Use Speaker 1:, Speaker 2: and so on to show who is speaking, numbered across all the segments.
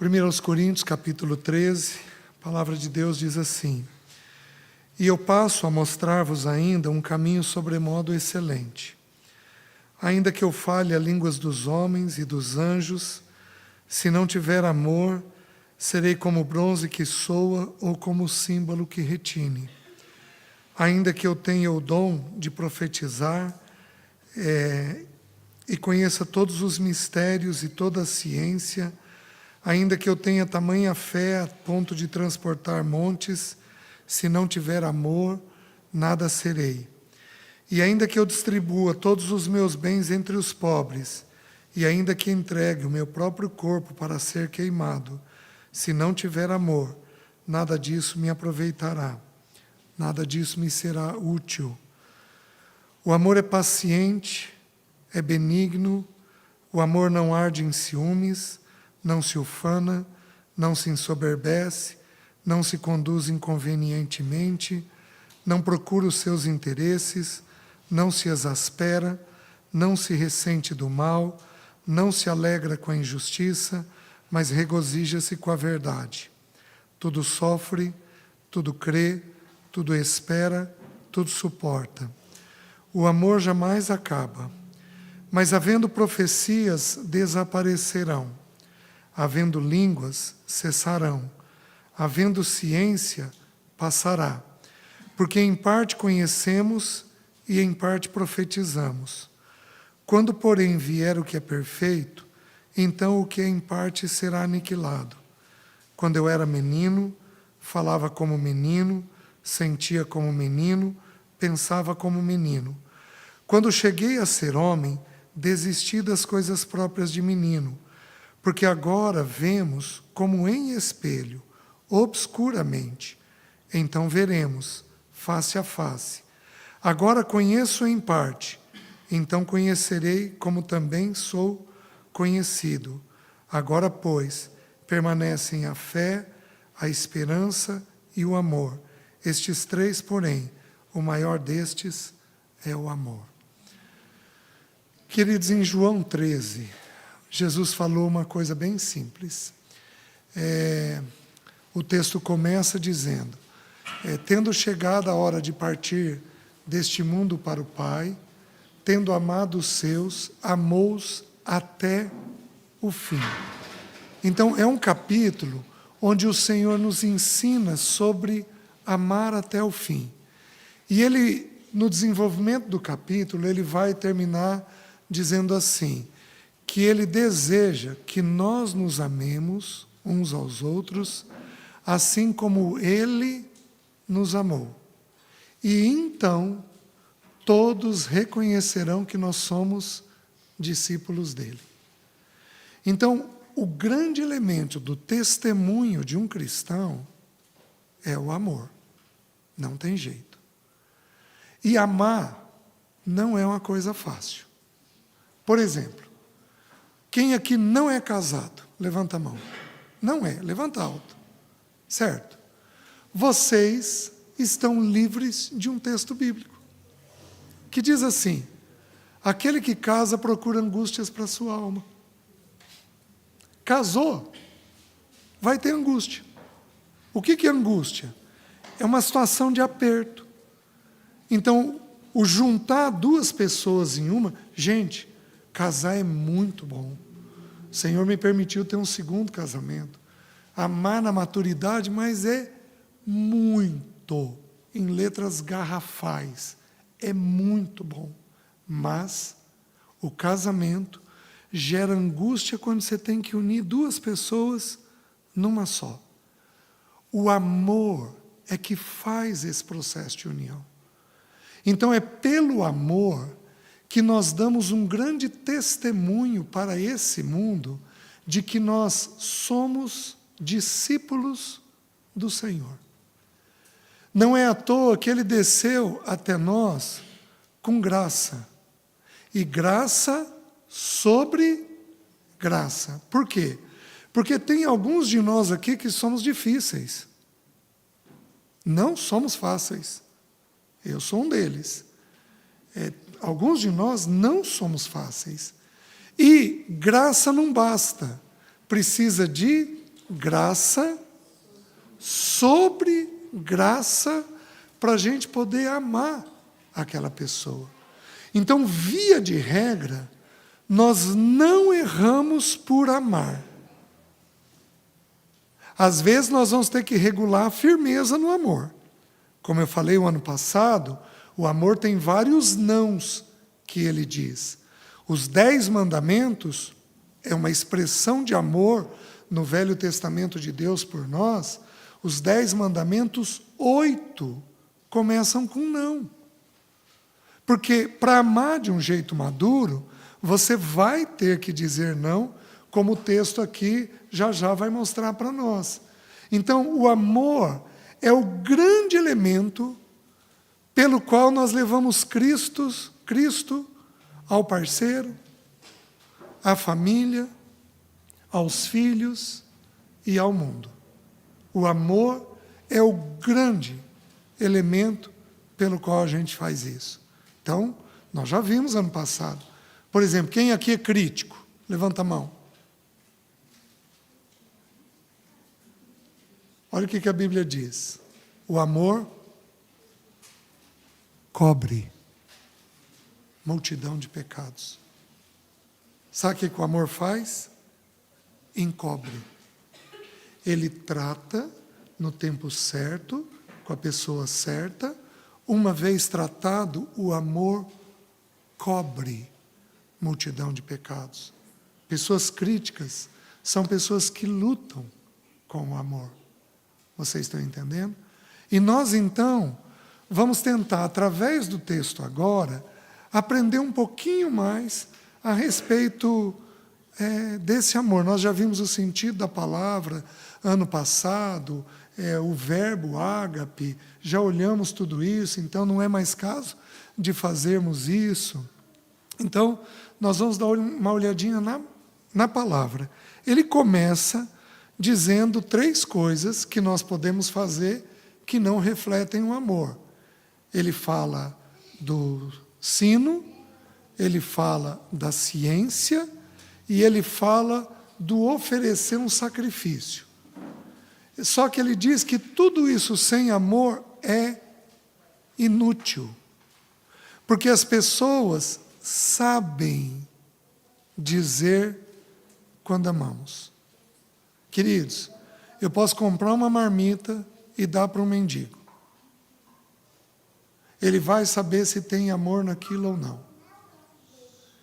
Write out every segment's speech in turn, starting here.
Speaker 1: 1 Coríntios, capítulo 13, a palavra de Deus diz assim: E eu passo a mostrar-vos ainda um caminho sobremodo excelente. Ainda que eu fale as línguas dos homens e dos anjos, se não tiver amor, serei como bronze que soa ou como símbolo que retine. Ainda que eu tenha o dom de profetizar e conheça todos os mistérios e toda a ciência, ainda que eu tenha tamanha fé a ponto de transportar montes, se não tiver amor, nada serei. E ainda que eu distribua todos os meus bens entre os pobres, e ainda que entregue o meu próprio corpo para ser queimado, se não tiver amor, nada disso me aproveitará, nada disso me será útil. O amor é paciente, é benigno, o amor não arde em ciúmes, não se ufana, não se ensoberbece, não se conduz inconvenientemente, não procura os seus interesses, não se exaspera, não se ressente do mal, não se alegra com a injustiça, mas regozija-se com a verdade. Tudo sofre, tudo crê, tudo espera, tudo suporta. O amor jamais acaba, mas havendo profecias, desaparecerão. Havendo línguas, cessarão. Havendo ciência, passará. Porque em parte conhecemos e em parte profetizamos. Quando, porém, vier o que é perfeito, então o que é em parte será aniquilado. Quando eu era menino, falava como menino, sentia como menino, pensava como menino. Quando cheguei a ser homem, desisti das coisas próprias de menino, porque agora vemos como em espelho, obscuramente. Então veremos, face a face. Agora conheço em parte, então conhecerei como também sou conhecido. Agora, pois, permanecem a fé, a esperança e o amor. Estes três, porém, o maior destes é o amor. Queridos, em João 13, Jesus falou uma coisa bem simples. O texto começa dizendo: tendo chegado a hora de partir deste mundo para o Pai, tendo amado os seus, amou-os até o fim. Então, é um capítulo onde o Senhor nos ensina sobre amar até o fim. E ele, no desenvolvimento do capítulo, ele vai terminar dizendo assim, que ele deseja que nós nos amemos uns aos outros, assim como ele nos amou. E então, todos reconhecerão que nós somos discípulos dele. Então, o grande elemento do testemunho de um cristão é o amor. Não tem jeito. E amar não é uma coisa fácil. Por exemplo, quem aqui não é casado? Levanta a mão. Não é, levanta alto. Certo? Vocês estão livres de um texto bíblico, que diz assim: aquele que casa procura angústias para a sua alma. Casou, vai ter angústia. O que é angústia? É uma situação de aperto. Então, o juntar duas pessoas em uma... Gente, casar é muito bom. O Senhor me permitiu ter um segundo casamento. Amar na maturidade, mas é muito, em letras garrafais. É muito bom. Mas o casamento gera angústia quando você tem que unir duas pessoas numa só. O amor é que faz esse processo de união. Então é pelo amor que nós damos um grande testemunho para esse mundo de que nós somos discípulos do Senhor. Não é à toa que ele desceu até nós com graça. E graça sobre graça. Por quê? Porque tem alguns de nós aqui que somos difíceis. Não somos fáceis. Eu sou um deles. Alguns de nós não somos fáceis. E graça não basta. Precisa de graça sobre graça para a gente poder amar aquela pessoa. Então, via de regra, nós não erramos por amar. Às vezes nós vamos ter que regular a firmeza no amor. Como eu falei o ano passado, o amor tem vários nãos que ele diz. Os 10 mandamentos é uma expressão de amor no Velho Testamento de Deus por nós. Os 10 mandamentos, 8 começam com não. Porque para amar de um jeito maduro, você vai ter que dizer não, como o texto aqui já vai mostrar para nós. Então, o amor é o grande elemento pelo qual nós levamos Cristo ao parceiro, à família, aos filhos e ao mundo. O amor é o grande elemento pelo qual a gente faz isso. Então, nós já vimos ano passado. Por exemplo, quem aqui é crítico? Levanta a mão. Olha o que a Bíblia diz. O amor cobre multidão de pecados. Sabe o que o amor faz? Encobre. Ele trata no tempo certo, com a pessoa certa. Uma vez tratado, o amor cobre multidão de pecados. Pessoas críticas são pessoas que lutam com o amor. Vocês estão entendendo? E nós, então, vamos tentar, através do texto agora, aprender um pouquinho mais a respeito desse amor. Nós já vimos o sentido da palavra ano passado, o verbo ágape, já olhamos tudo isso, então não é mais caso de fazermos isso. Então, nós vamos dar uma olhadinha na palavra. Ele começa dizendo 3 coisas que nós podemos fazer que não refletem o amor. Ele fala do sino, ele fala da ciência e ele fala do oferecer um sacrifício. Só que ele diz que tudo isso sem amor é inútil. Porque as pessoas sabem dizer quando amamos. Queridos, eu posso comprar uma marmita e dar para um mendigo. Ele vai saber se tem amor naquilo ou não.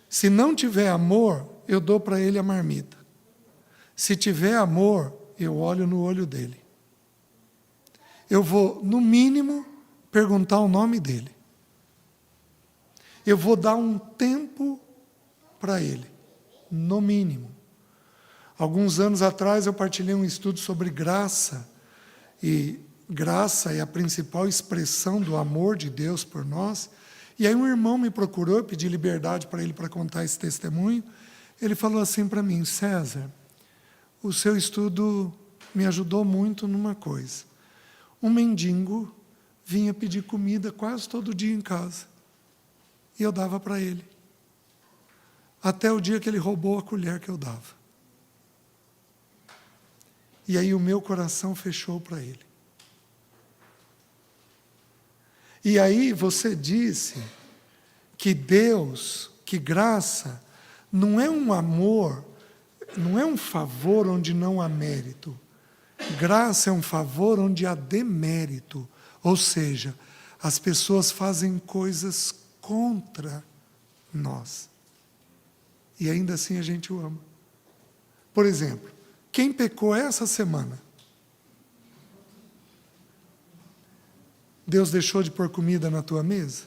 Speaker 1: Se não tiver amor, eu dou para ele a marmita. Se tiver amor, eu olho no olho dele. Eu vou, no mínimo, perguntar o nome dele. Eu vou dar um tempo para ele, no mínimo. Alguns anos atrás eu partilhei um estudo sobre graça, e graça é a principal expressão do amor de Deus por nós. E aí um irmão me procurou, eu pedi liberdade para ele para contar esse testemunho. Ele falou assim para mim: César, o seu estudo me ajudou muito numa coisa. Um mendigo vinha pedir comida quase todo dia em casa. E eu dava para ele. Até o dia que ele roubou a colher que eu dava. E aí o meu coração fechou para ele. E aí você disse que Deus, que graça, não é um amor, não é um favor onde não há mérito. Graça é um favor onde há demérito. Ou seja, as pessoas fazem coisas contra nós. E ainda assim a gente o ama. Por exemplo, quem pecou essa semana? Deus deixou de pôr comida na tua mesa?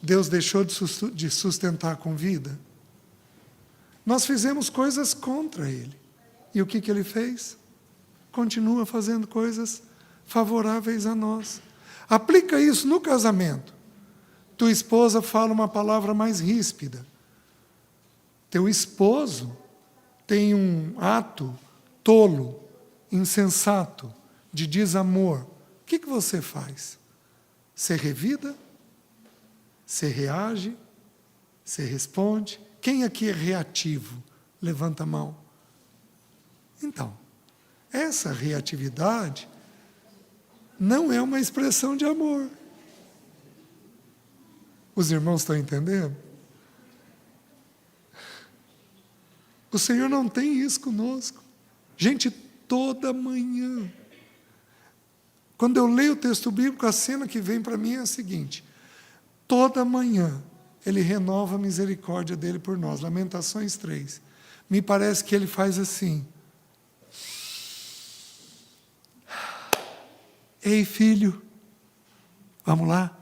Speaker 1: Deus deixou de sustentar com vida? Nós fizemos coisas contra Ele. E o que Ele fez? Continua fazendo coisas favoráveis a nós. Aplica isso no casamento. Tua esposa fala uma palavra mais ríspida. Teu esposo tem um ato tolo, insensato, de desamor. O que você faz? Você revida? Você reage? Você responde? Quem aqui é reativo? Levanta a mão. Então, essa reatividade não é uma expressão de amor. Os irmãos estão entendendo? O Senhor não tem isso conosco. Gente, toda manhã. Quando eu leio o texto bíblico, a cena que vem para mim é a seguinte: toda manhã Ele renova a misericórdia dele por nós. Lamentações 3. Me parece que Ele faz assim: ei, filho, vamos lá?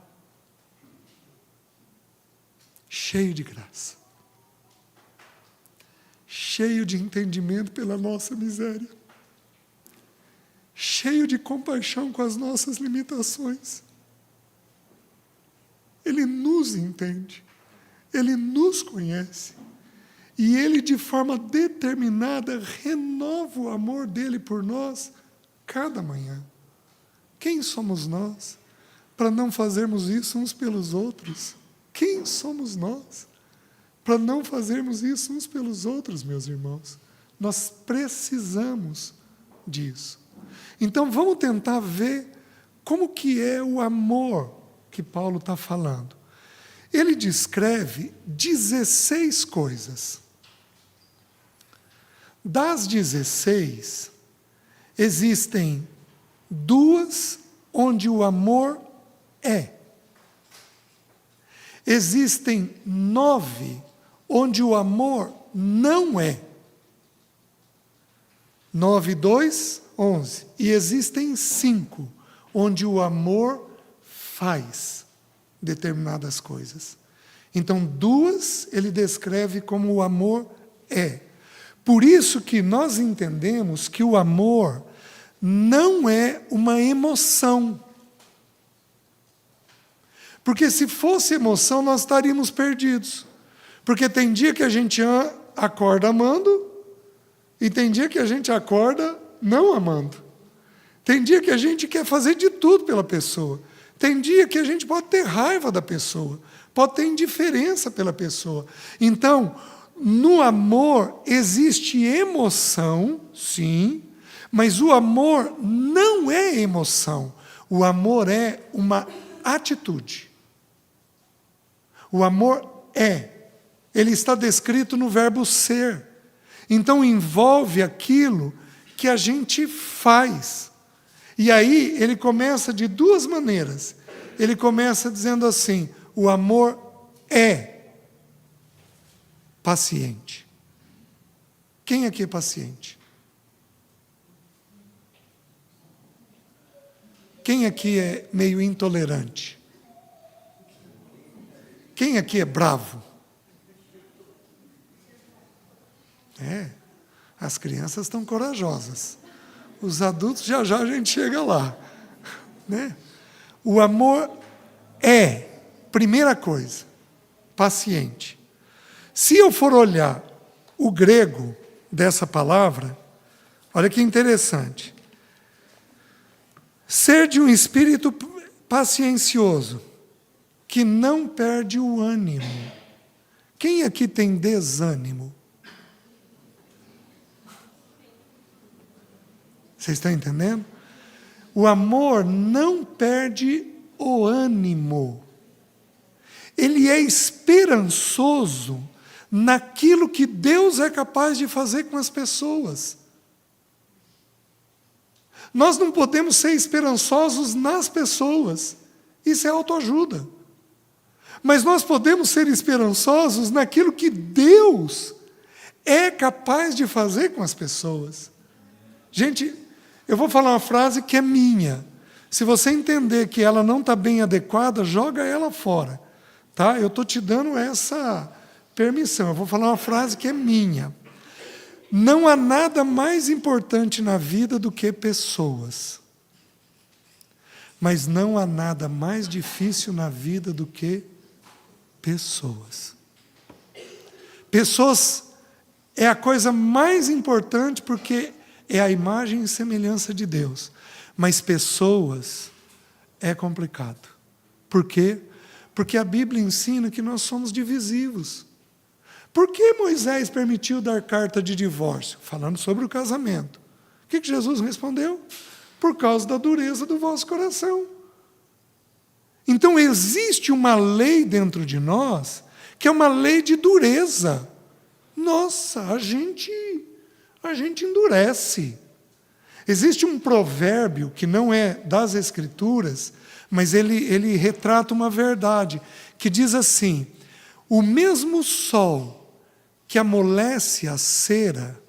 Speaker 1: Cheio de graça, cheio de entendimento pela nossa miséria, cheio de compaixão com as nossas limitações. Ele nos entende, Ele nos conhece, e Ele, de forma determinada, renova o amor dele por nós cada manhã. Quem somos nós para não fazermos isso uns pelos outros? Quem somos nós para não fazermos isso uns pelos outros, meus irmãos? Nós precisamos disso. Então vamos tentar ver como que é o amor que Paulo está falando. Ele descreve 16 coisas. Das 16, existem 2 onde o amor é. Existem 9 onde o amor não é. 9, 2, 11. E existem 5 onde o amor faz determinadas coisas. Então, 2 ele descreve como o amor é. Por isso que nós entendemos que o amor não é uma emoção. Porque se fosse emoção, nós estaríamos perdidos. Porque tem dia que a gente acorda amando, e tem dia que a gente acorda não amando. Tem dia que a gente quer fazer de tudo pela pessoa. Tem dia que a gente pode ter raiva da pessoa, pode ter indiferença pela pessoa. Então, no amor existe emoção, sim, mas o amor não é emoção. O amor é uma atitude. O amor é. Ele está descrito no verbo ser. Então envolve aquilo que a gente faz. E aí ele começa de 2 maneiras. Ele começa dizendo assim: o amor é paciente. Quem aqui é paciente? Quem aqui é meio intolerante? Quem aqui é bravo? As crianças estão corajosas. Os adultos, já já a gente chega lá. Né? O amor é, primeira coisa, paciente. Se eu for olhar o grego dessa palavra, olha que interessante. Ser de um espírito paciencioso, que não perde o ânimo. Quem aqui tem desânimo? Vocês estão entendendo? O amor não perde o ânimo. Ele é esperançoso naquilo que Deus é capaz de fazer com as pessoas. Nós não podemos ser esperançosos nas pessoas. Isso é autoajuda. Mas nós podemos ser esperançosos naquilo que Deus é capaz de fazer com as pessoas. Gente, eu vou falar uma frase que é minha. Se você entender que ela não está bem adequada, joga ela fora. Tá? Eu estou te dando essa permissão. Eu vou falar uma frase que é minha. Não há nada mais importante na vida do que pessoas. Mas não há nada mais difícil na vida do que pessoas. Pessoas é a coisa mais importante porque é a imagem e semelhança de Deus. Mas pessoas é complicado. Por quê? Porque a Bíblia ensina que nós somos divisivos. Por que Moisés permitiu dar carta de divórcio? Falando sobre o casamento. O que Jesus respondeu? Por causa da dureza do vosso coração. Então existe uma lei dentro de nós, que é uma lei de dureza. Nossa, a gente endurece. Existe um provérbio que não é das Escrituras, mas ele retrata uma verdade, que diz assim: o mesmo sol que amolece a cera,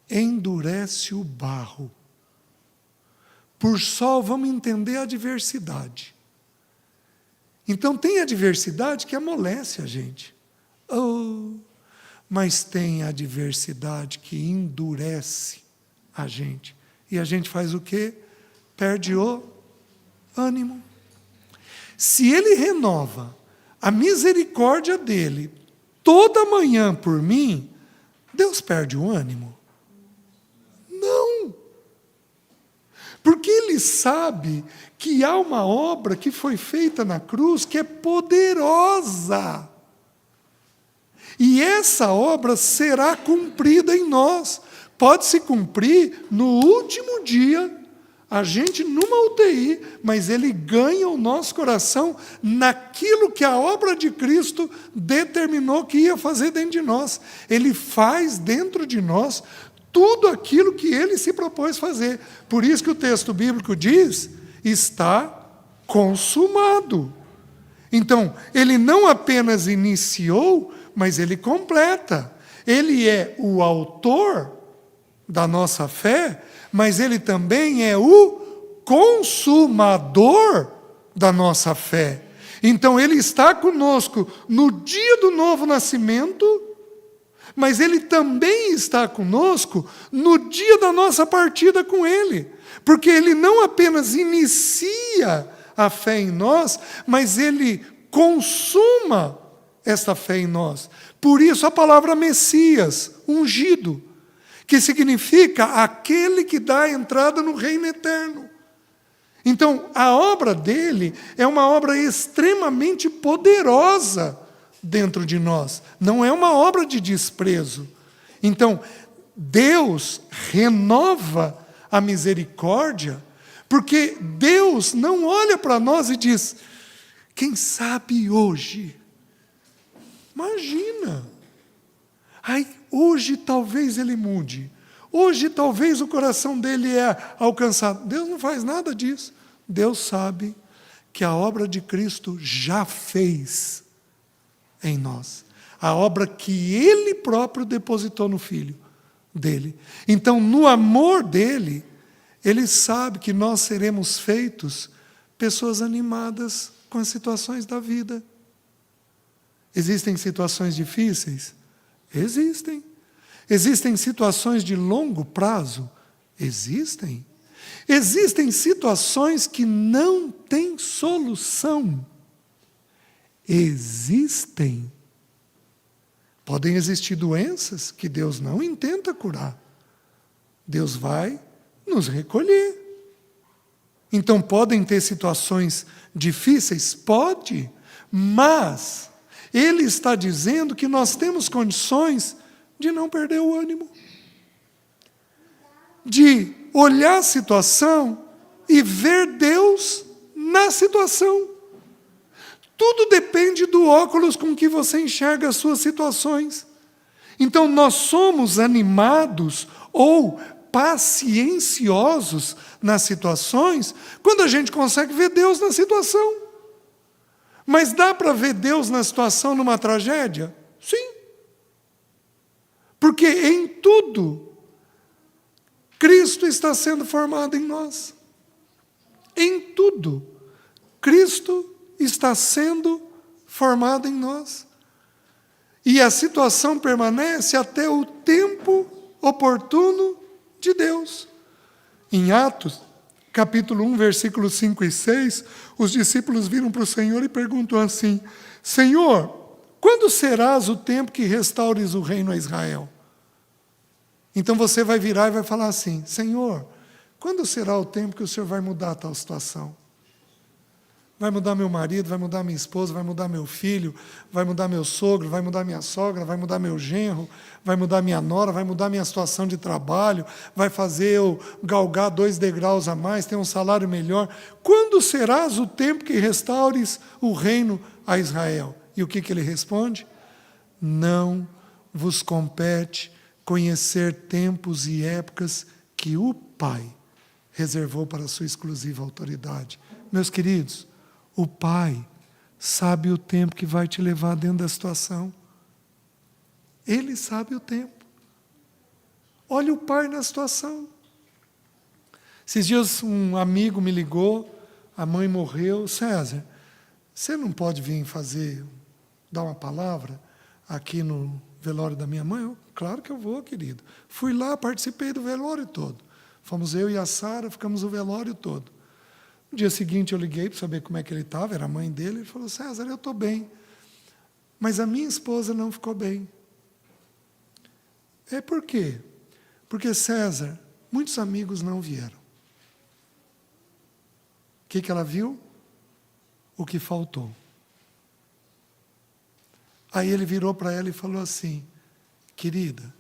Speaker 1: endurece o barro. Por sol, vamos entender a adversidade. Então, tem adversidade que amolece a gente. Oh, mas tem adversidade que endurece a gente. E a gente faz o quê? Perde o ânimo. Se Ele renova a misericórdia dEle toda manhã por mim, Deus perde o ânimo? Não. Porque Ele sabe que há uma obra que foi feita na cruz que é poderosa. E essa obra será cumprida em nós. Pode se cumprir no último dia, a gente numa UTI, mas Ele ganha o nosso coração naquilo que a obra de Cristo determinou que ia fazer dentro de nós. Ele faz dentro de nós tudo aquilo que Ele se propôs fazer. Por isso que o texto bíblico diz, está consumado. Então, Ele não apenas iniciou, mas Ele completa. Ele é o autor da nossa fé, mas Ele também é o consumador da nossa fé. Então, Ele está conosco no dia do novo nascimento, mas Ele também está conosco no dia da nossa partida com Ele. Porque Ele não apenas inicia a fé em nós, mas Ele consuma esta fé em nós. Por isso a palavra Messias, ungido, que significa aquele que dá a entrada no reino eterno. Então, a obra dele é uma obra extremamente poderosa dentro de nós. Não é uma obra de desprezo. Então, Deus renova a misericórdia, porque Deus não olha para nós e diz, quem sabe hoje? Imagina. Ai, hoje talvez ele mude. Hoje talvez o coração dele é alcançado. Deus não faz nada disso. Deus sabe que a obra de Cristo já fez em nós. A obra que Ele próprio depositou no Filho dele. Então, no amor dele, Ele sabe que nós seremos feitos pessoas animadas com as situações da vida. Existem situações difíceis? Existem. Existem situações de longo prazo? Existem. Existem situações que não têm solução? Existem. Podem existir doenças que Deus não intenta curar. Deus vai nos recolher. Então, podem ter situações difíceis? Pode, mas Ele está dizendo que nós temos condições de não perder o ânimo, de olhar a situação e ver Deus na situação. Tudo depende do óculos com que você enxerga as suas situações. Então, nós somos animados ou pacienciosos nas situações quando a gente consegue ver Deus na situação. Mas dá para ver Deus na situação numa tragédia? Sim. Porque em tudo, Cristo está sendo formado em nós. Em tudo, Cristo está sendo formado em nós. E a situação permanece até o tempo oportuno de Deus. Em Atos, capítulo 1, versículos 5 e 6, os discípulos viram para o Senhor e perguntam assim, Senhor, quando serás o tempo que restaures o reino a Israel? Então você vai virar e vai falar assim, Senhor, quando será o tempo que o Senhor vai mudar a tal situação? vai mudar meu marido, vai mudar minha esposa, vai mudar meu filho, vai mudar meu sogro, vai mudar minha sogra, vai mudar meu genro, vai mudar minha nora, vai mudar minha situação de trabalho, vai fazer eu galgar 2 degraus a mais, ter um salário melhor. Quando serás o tempo que restaures o reino a Israel? E o que ele responde? Não vos compete conhecer tempos e épocas que o Pai reservou para a sua exclusiva autoridade. Meus queridos, o Pai sabe o tempo que vai te levar dentro da situação. Ele sabe o tempo. Olha o Pai na situação. Esses dias um amigo me ligou, a mãe morreu. César, você não pode vir dar uma palavra aqui no velório da minha mãe? Claro que eu vou, querido. Fui lá, participei do velório todo. Fomos eu e a Sara, ficamos o velório todo. No dia seguinte eu liguei para saber como é que ele estava, era a mãe dele. Ele falou, César, eu estou bem. Mas a minha esposa não ficou bem. Por quê? Porque, César, muitos amigos não vieram. O que ela viu? O que faltou. Aí ele virou para ela e falou assim, querida,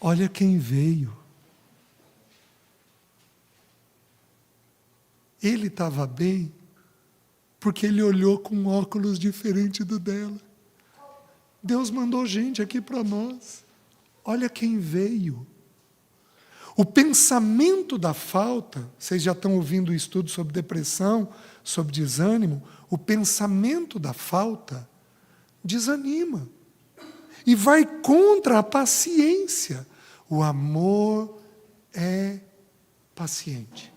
Speaker 1: olha quem veio. Ele estava bem porque ele olhou com um óculos diferente do dela. Deus mandou gente aqui para nós. Olha quem veio. O pensamento da falta, vocês já estão ouvindo o estudo sobre depressão, sobre desânimo, o pensamento da falta desanima e vai contra a paciência. O amor é paciente.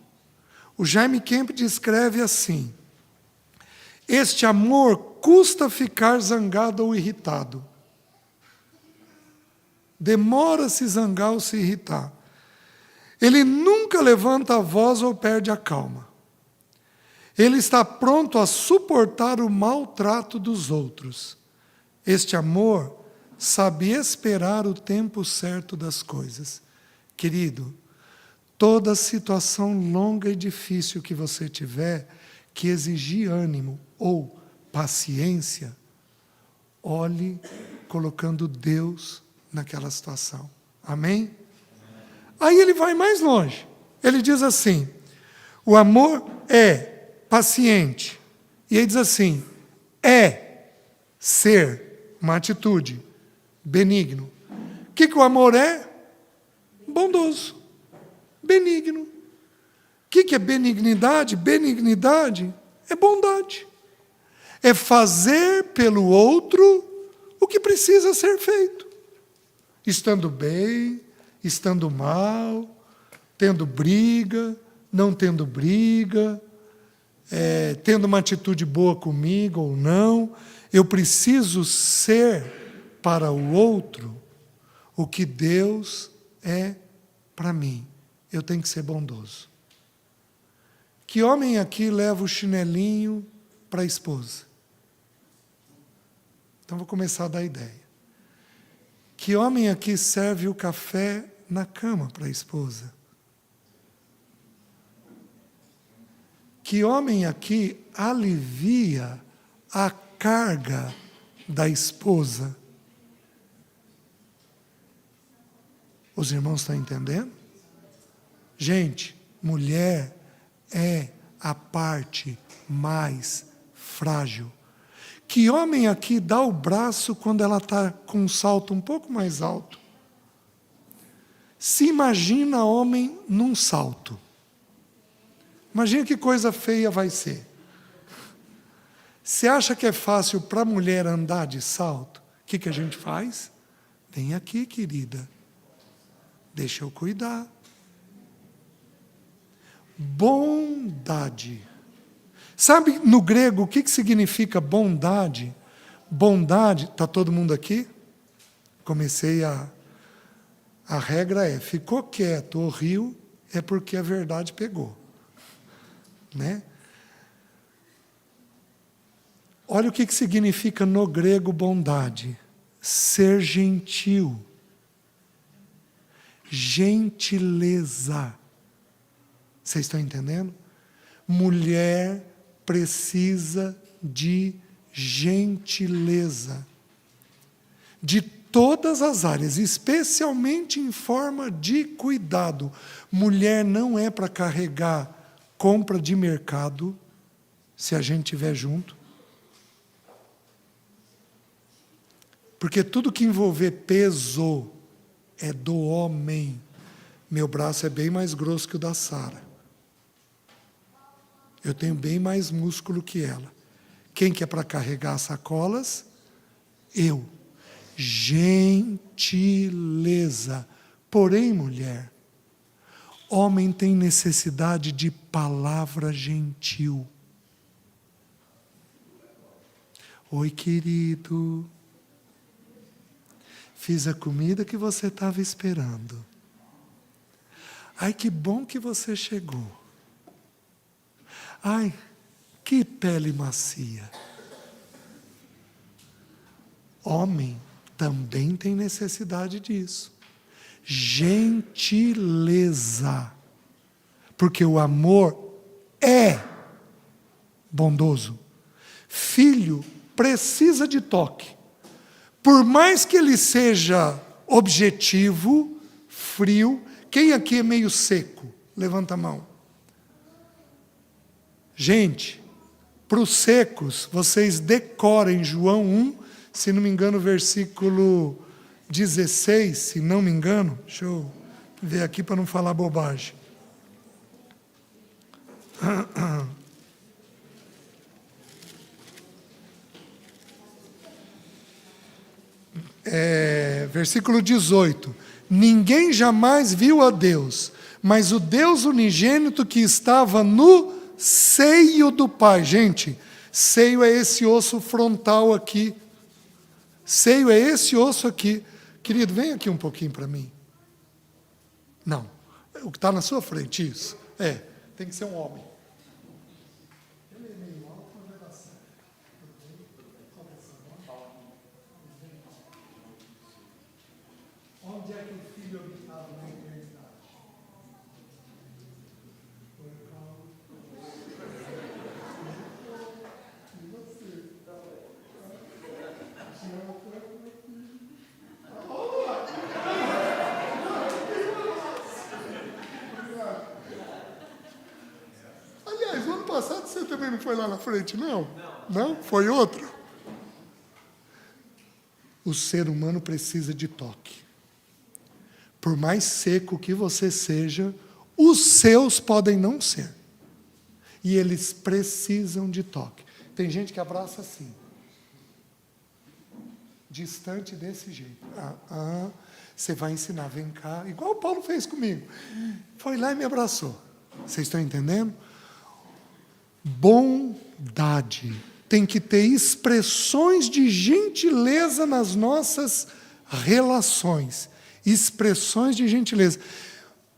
Speaker 1: O Jaime Kemp descreve assim, este amor custa ficar zangado ou irritado. Demora se zangar ou se irritar. Ele nunca levanta a voz ou perde a calma. Ele está pronto a suportar o maltrato dos outros. Este amor sabe esperar o tempo certo das coisas. Querido, toda situação longa e difícil que você tiver, que exigir ânimo ou paciência, olhe colocando Deus naquela situação. Amém? Aí ele vai mais longe. Ele diz assim, o amor é paciente. E ele diz assim, ser, uma atitude, benigno. O que o amor é? Bondoso. Benigno. O que é benignidade? Benignidade é bondade. É fazer pelo outro o que precisa ser feito. Estando bem, estando mal, tendo briga, não tendo briga, tendo uma atitude boa comigo ou não, eu preciso ser para o outro o que Deus é para mim. Eu tenho que ser bondoso. Que homem aqui leva o chinelinho para a esposa? Então vou começar a dar ideia. Que homem aqui serve o café na cama para a esposa? Que homem aqui alivia a carga da esposa? Os irmãos estão entendendo? Gente, mulher é a parte mais frágil. Que homem aqui dá o braço quando ela está com um salto um pouco mais alto? Se imagina homem num salto. Imagina que coisa feia vai ser. Você acha que é fácil para a mulher andar de salto? O que a gente faz? Vem aqui, querida. Deixa eu cuidar. Bondade. Sabe no grego o que significa bondade? Bondade, está todo mundo aqui? A regra é, ficou quieto ou riu, é porque a verdade pegou. Né? Olha o que significa no grego bondade. Ser gentil. Gentileza. Vocês estão entendendo? Mulher precisa de gentileza. De todas as áreas, especialmente em forma de cuidado. Mulher não é para carregar compra de mercado, se a gente estiver junto. Porque tudo que envolver peso é do homem. Meu braço é bem mais grosso que o da Sara. Eu tenho bem mais músculo que ela. Quem que é para carregar as sacolas? Eu. Gentileza. Porém, mulher, homem tem necessidade de palavra gentil. Oi, querido. Fiz a comida que você estava esperando. Ai, que bom que você chegou. Ai, que pele macia. Homem também tem necessidade disso. Gentileza. Porque o amor é bondoso. Filho precisa de toque. Por mais que ele seja objetivo, frio, quem aqui é meio seco? Levanta a mão. Gente, para os secos, vocês decorem João 1, se não me engano, versículo 16, se não me engano. Deixa eu ver aqui para não falar bobagem. Versículo 18. Ninguém jamais viu a Deus, mas o Deus unigênito que estava no seio do Pai. Gente, seio é esse osso frontal aqui. Seio é esse osso aqui. Querido, vem aqui um pouquinho para mim. Não, o que está na sua frente, isso. Tem que ser um homem. Onde é que o filho habitava na eternidade? E você? Aliás, o ano passado você também não foi lá na frente, não? Não? Foi outro? O ser humano precisa de toque. Por mais seco que você seja, os seus podem não ser. E eles precisam de toque. Tem gente que abraça assim. Distante desse jeito. Você vai ensinar, vem cá. Igual o Paulo fez comigo. Foi lá e me abraçou. Vocês estão entendendo? Bondade. Tem que ter expressões de gentileza nas nossas relações. Expressões de gentileza.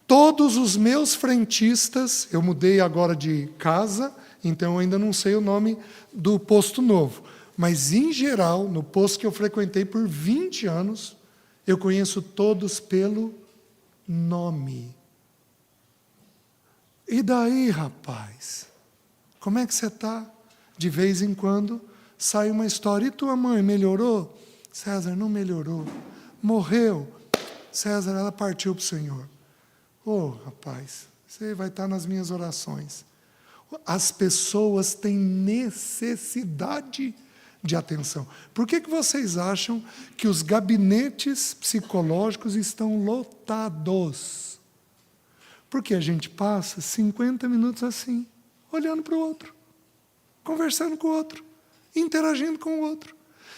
Speaker 1: Todos os meus frentistas, eu mudei agora de casa, então eu ainda não sei o nome do posto novo. Mas, em geral, no posto que eu frequentei por 20 anos, eu conheço todos pelo nome. E daí, rapaz? Como é que você está? De vez em quando, sai uma história. E tua mãe melhorou? César, não melhorou. Morreu? César, ela partiu para o Senhor. Rapaz, você vai estar nas minhas orações. As pessoas têm necessidade de atenção. Por que vocês acham que os gabinetes psicológicos estão lotados? Porque a gente passa 50 minutos assim, olhando para o outro, conversando com o outro, interagindo com o outro.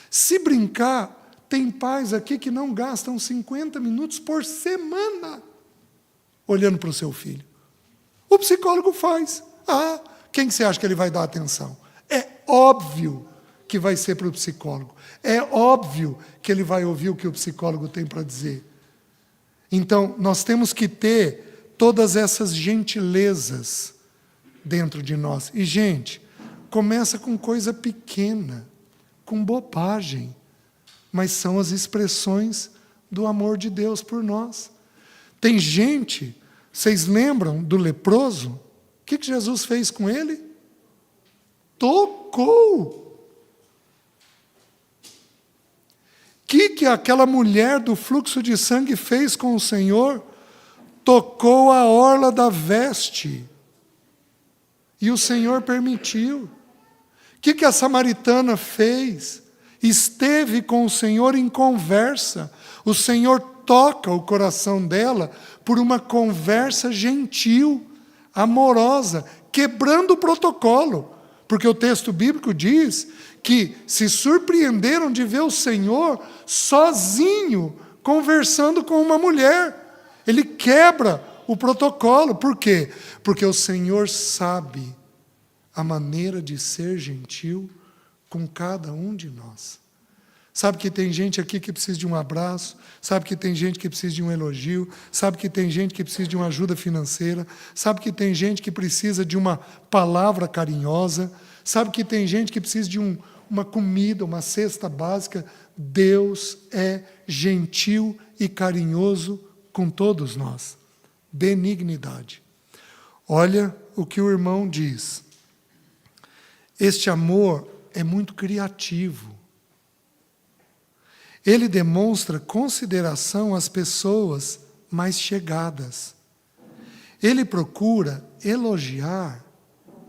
Speaker 1: Se brincar, tem pais aqui que não gastam 50 minutos por semana olhando para o seu filho. O psicólogo faz. Quem você acha que ele vai dar atenção? É óbvio que vai ser para o psicólogo. É óbvio que ele vai ouvir o que o psicólogo tem para dizer. Então, nós temos que ter todas essas gentilezas dentro de nós. E, gente, começa com coisa pequena, com bobagem. Mas são as expressões do amor de Deus por nós. Tem gente, vocês lembram do leproso? O que Jesus fez com ele? tocou. Que aquela mulher do fluxo de sangue fez com o Senhor? Tocou a orla da veste. E o Senhor permitiu. O que a samaritana fez? Esteve com o Senhor em conversa. O Senhor toca o coração dela por uma conversa gentil, amorosa, quebrando o protocolo. Porque o texto bíblico diz que se surpreenderam de ver o Senhor sozinho, conversando com uma mulher. Ele quebra o protocolo. Por quê? Porque o Senhor sabe a maneira de ser gentil com cada um de nós. Sabe que tem gente aqui que precisa de um abraço, sabe que tem gente que precisa de um elogio, sabe que tem gente que precisa de uma ajuda financeira, sabe que tem gente que precisa de uma palavra carinhosa, sabe que tem gente que precisa de uma comida, uma cesta básica. Deus é gentil e carinhoso com todos nós. Benignidade. Olha o que o irmão diz. Este amor é muito criativo. Ele demonstra consideração às pessoas mais chegadas. Ele procura elogiar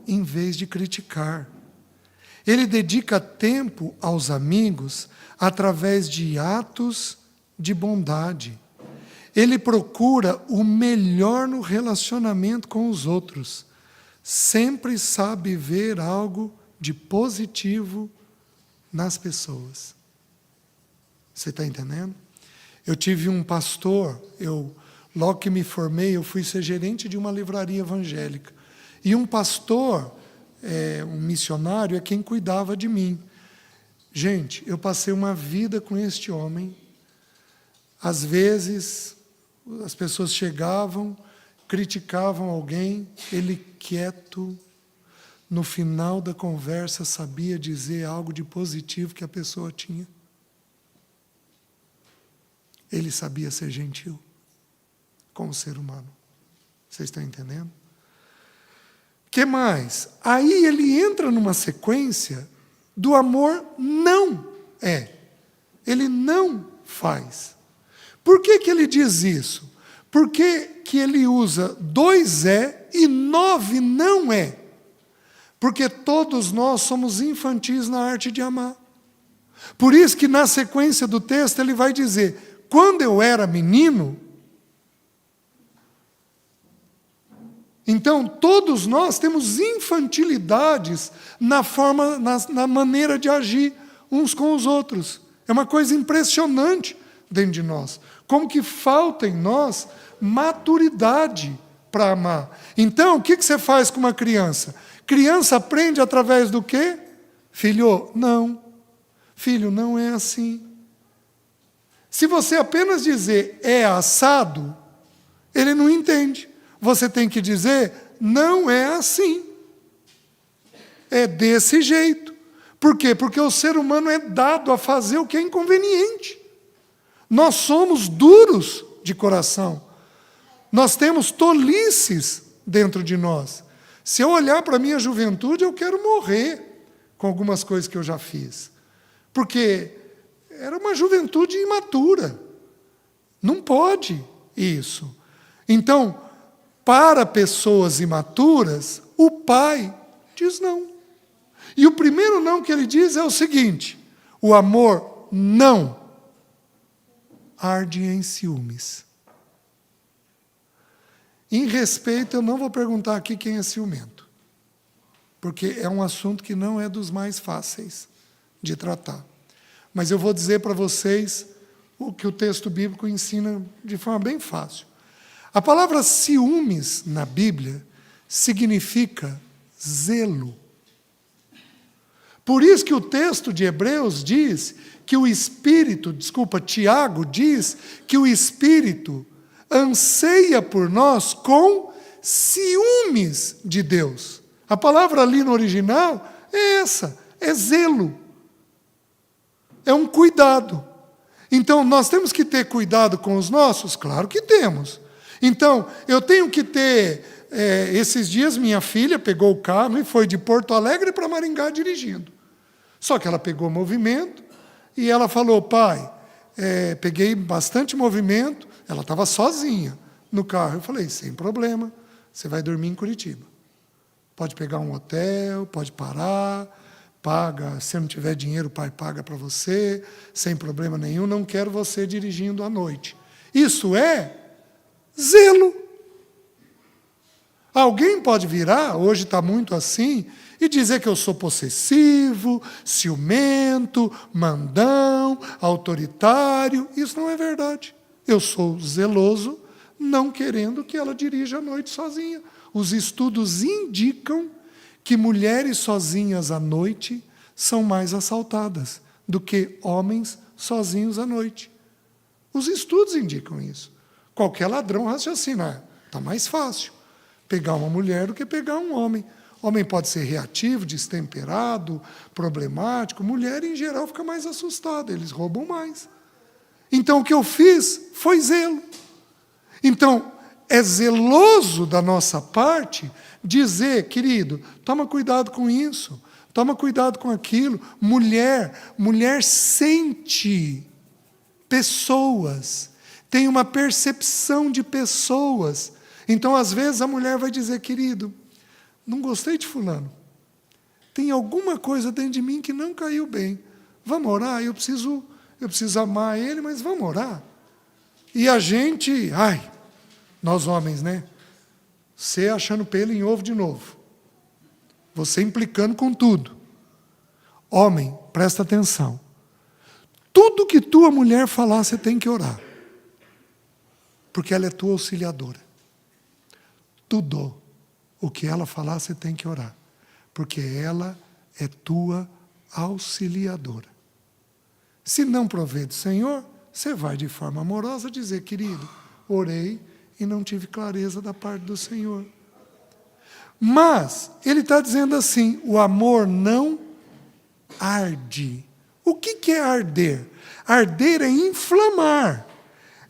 Speaker 1: em vez de criticar. Ele dedica tempo aos amigos através de atos de bondade. Ele procura o melhor no relacionamento com os outros. Sempre sabe ver algo de positivo nas pessoas. Você está entendendo? Eu tive um pastor, logo que me formei, eu fui ser gerente de uma livraria evangélica. E um pastor, um missionário, é quem cuidava de mim. Gente, eu passei uma vida com este homem. Às vezes, as pessoas chegavam, criticavam alguém, ele quieto, no final da conversa, sabia dizer algo de positivo que a pessoa tinha. Ele sabia ser gentil com o ser humano. Vocês estão entendendo? O que mais? Aí ele entra numa sequência do amor não é. Ele não faz. Por que ele diz isso? Por que ele usa 2 é e 9 não é? Porque todos nós somos infantis na arte de amar. Por isso que na sequência do texto ele vai dizer: quando eu era menino. Então, todos nós temos infantilidades na maneira de agir uns com os outros. É uma coisa impressionante dentro de nós. Como que falta em nós maturidade para amar. Então, o que você faz com uma criança? Criança aprende através do quê? Filho, não. Filho, não é assim. Se você apenas dizer é assado, ele não entende. Você tem que dizer não é assim. É desse jeito. Por quê? Porque o ser humano é dado a fazer o que é inconveniente. Nós somos duros de coração. Nós temos tolices dentro de nós. Se eu olhar para a minha juventude, eu quero morrer com algumas coisas que eu já fiz. Porque era uma juventude imatura. Não pode isso. Então, para pessoas imaturas, o pai diz não. E o primeiro não que ele diz é o seguinte: o amor não arde em ciúmes. Em respeito, eu não vou perguntar aqui quem é ciumento, porque é um assunto que não é dos mais fáceis de tratar. Mas eu vou dizer para vocês o que o texto bíblico ensina de forma bem fácil. A palavra ciúmes na Bíblia significa zelo. Por isso que o texto de Hebreus diz que o Espírito, Tiago diz que o Espírito anseia por nós com ciúmes de Deus. A palavra ali no original é essa, é zelo. É um cuidado. Então, nós temos que ter cuidado com os nossos? Claro que temos. Então, eu tenho que ter... esses dias, minha filha pegou o carro e foi de Porto Alegre para Maringá dirigindo. Só que ela pegou movimento e ela falou, pai, peguei bastante movimento. Ela estava sozinha no carro. Eu falei, sem problema, você vai dormir em Curitiba. Pode pegar um hotel, pode parar, paga. Se não tiver dinheiro, o pai paga para você, sem problema nenhum. Não quero você dirigindo à noite. Isso é zelo. Alguém pode virar, hoje está muito assim, e dizer que eu sou possessivo, ciumento, mandão, autoritário. Isso não é verdade. Eu sou zeloso, não querendo que ela dirija à noite sozinha. Os estudos indicam que mulheres sozinhas à noite são mais assaltadas do que homens sozinhos à noite. Os estudos indicam isso. Qualquer ladrão raciocina, está mais fácil pegar uma mulher do que pegar um homem. Homem pode ser reativo, destemperado, problemático. Mulher, em geral, fica mais assustada, eles roubam mais. Então, o que eu fiz foi zelo. Então, é zeloso da nossa parte dizer, querido, toma cuidado com isso, toma cuidado com aquilo. Mulher sente pessoas, tem uma percepção de pessoas. Então, às vezes, a mulher vai dizer, querido, não gostei de fulano. Tem alguma coisa dentro de mim que não caiu bem. Vamos orar? Eu preciso amar ele, mas vamos orar. E a gente, nós homens, né? Você achando pelo em ovo de novo. Você implicando com tudo. Homem, presta atenção. Tudo que tua mulher falar, você tem que orar. Porque ela é tua auxiliadora. Tudo o que ela falar, você tem que orar. Porque ela é tua auxiliadora. Se não provê do Senhor, você vai de forma amorosa dizer, querido, orei e não tive clareza da parte do Senhor. Mas, ele está dizendo assim, o amor não arde. O que é arder? Arder é inflamar,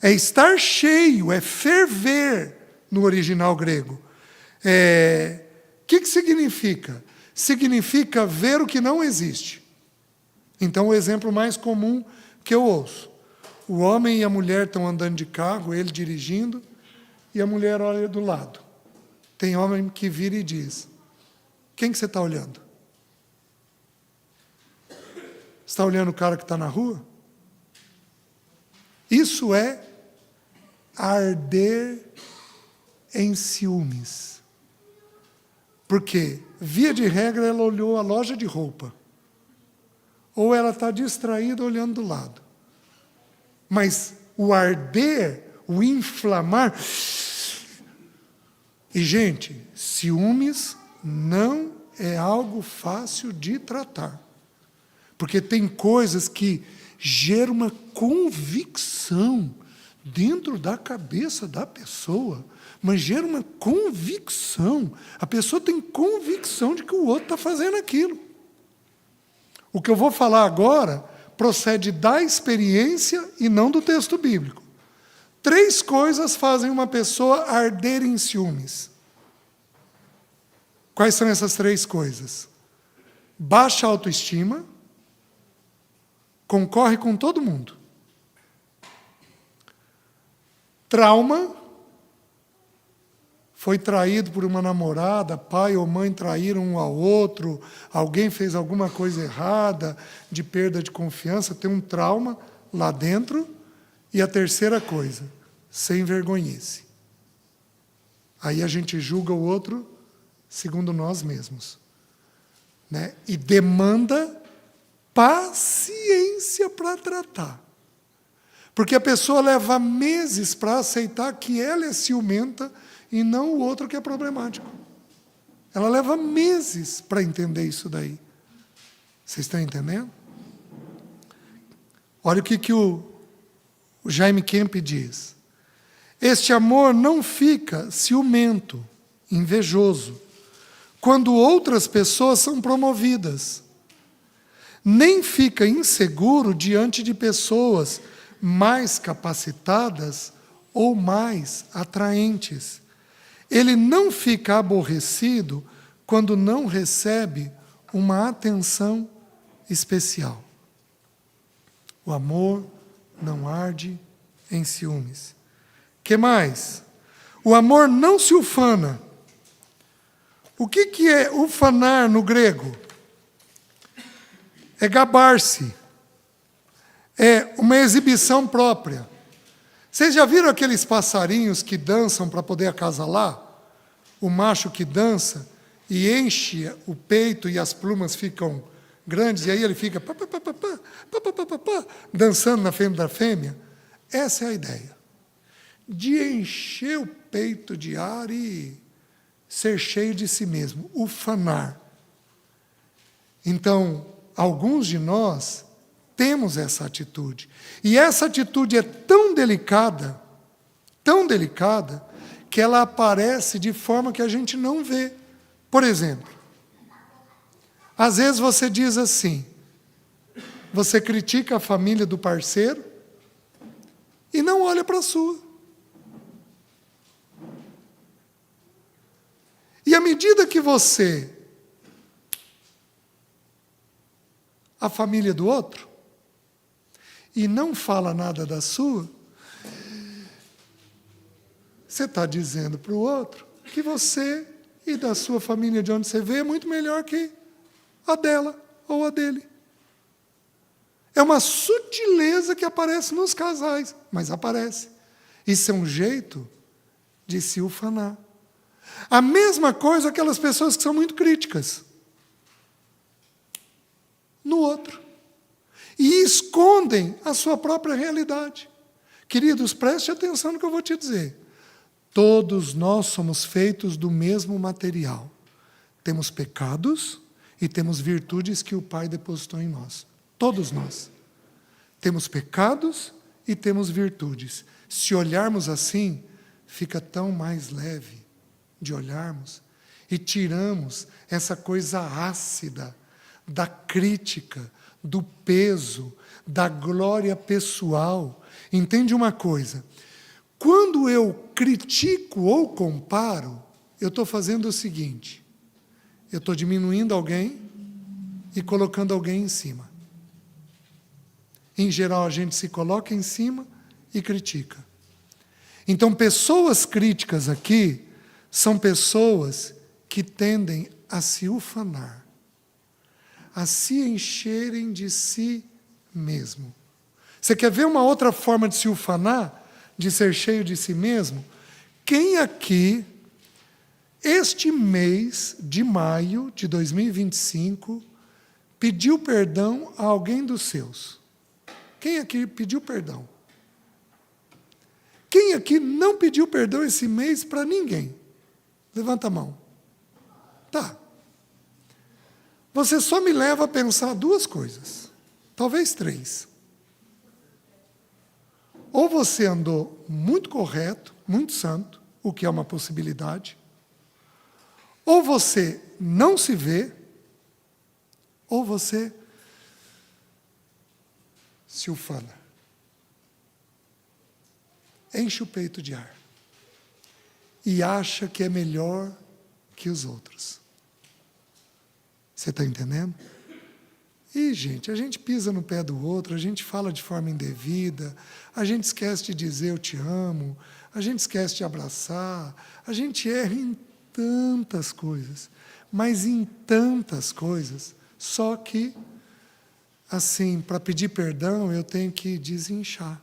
Speaker 1: é estar cheio, é ferver, no original grego. O que significa? Significa ver o que não existe. Então, o exemplo mais comum que eu ouço. O homem e a mulher estão andando de carro, ele dirigindo, e a mulher olha do lado. Tem homem que vira e diz, quem que você está olhando? Você está olhando o cara que está na rua? Isso é arder em ciúmes. Porque, via de regra, ela olhou a loja de roupa. Ou ela está distraída olhando do lado. Mas o arder, o inflamar... E, gente, ciúmes não é algo fácil de tratar. Porque tem coisas que geram uma convicção dentro da cabeça da pessoa, mas gera uma convicção. A pessoa tem convicção de que o outro está fazendo aquilo. O que eu vou falar agora procede da experiência e não do texto bíblico. 3 coisas fazem uma pessoa arder em ciúmes. Quais são essas 3 coisas? Baixa autoestima, concorre com todo mundo. Trauma, foi traído por uma namorada, pai ou mãe traíram um ao outro, alguém fez alguma coisa errada, de perda de confiança, tem um trauma lá dentro. E a terceira coisa, sem vergonhice. Aí a gente julga o outro segundo nós mesmos. Né? E demanda paciência para tratar. Porque a pessoa leva meses para aceitar que ela é ciumenta e não o outro que é problemático. Ela leva meses para entender isso daí. Vocês estão entendendo? Olha o que o Jaime Kemp diz. Este amor não fica ciumento, invejoso, quando outras pessoas são promovidas. Nem fica inseguro diante de pessoas mais capacitadas ou mais atraentes. Ele não fica aborrecido quando não recebe uma atenção especial. O amor não arde em ciúmes. Que mais? O amor não se ufana. O que é ufanar no grego? É gabar-se. É uma exibição própria. Vocês já viram aqueles passarinhos que dançam para poder acasalar? O macho que dança e enche o peito e as plumas ficam grandes, e aí ele fica dançando na frente da fêmea. Essa é a ideia. De encher o peito de ar e ser cheio de si mesmo, ufanar. Então, alguns de nós temos essa atitude. E essa atitude é tão delicada, que ela aparece de forma que a gente não vê. Por exemplo, às vezes você diz assim, você critica a família do parceiro e não olha para a sua. E à medida que você, a família do outro, e não fala nada da sua, você está dizendo para o outro que você e da sua família de onde você veio é muito melhor que a dela ou a dele. É uma sutileza que aparece nos casais, mas aparece. Isso é um jeito de se ufanar. A mesma coisa aquelas pessoas que são muito críticas no outro e escondem a sua própria realidade. Queridos, preste atenção no que eu vou te dizer. Todos nós somos feitos do mesmo material. Temos pecados e temos virtudes que o Pai depositou em nós. Todos nós. Temos pecados e temos virtudes. Se olharmos assim, fica tão mais leve de olharmos e tiramos essa coisa ácida da crítica, do peso, da glória pessoal. Entende uma coisa? Quando eu critico ou comparo, eu estou fazendo o seguinte, eu estou diminuindo alguém e colocando alguém em cima. Em geral, a gente se coloca em cima e critica. Então, pessoas críticas aqui são pessoas que tendem a se ufanar, a se encherem de si mesmo. Você quer ver uma outra forma de se ufanar? De ser cheio de si mesmo? Quem aqui, este mês de maio de 2025, pediu perdão a alguém dos seus? Quem aqui pediu perdão? Quem aqui não pediu perdão esse mês para ninguém? Levanta a mão. Tá. Você só me leva a pensar duas coisas, talvez três. Ou você andou muito correto, muito santo, o que é uma possibilidade, ou você não se vê, ou você se ufana. Enche o peito de ar. E acha que é melhor que os outros. Você está entendendo? E, gente, a gente pisa no pé do outro, a gente fala de forma indevida, a gente esquece de dizer eu te amo, a gente esquece de abraçar, a gente erra em tantas coisas, mas em tantas coisas, só que, assim, para pedir perdão, eu tenho que desinchar,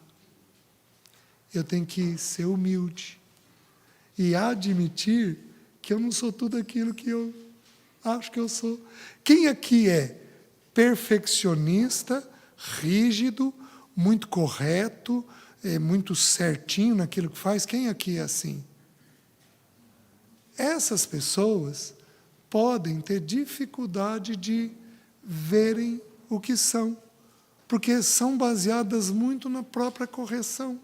Speaker 1: eu tenho que ser humilde e admitir que eu não sou tudo aquilo que eu acho que eu sou. Quem aqui é perfeccionista, rígido, muito correto, muito certinho naquilo que faz? Quem aqui é assim? Essas pessoas podem ter dificuldade de verem o que são, porque são baseadas muito na própria correção.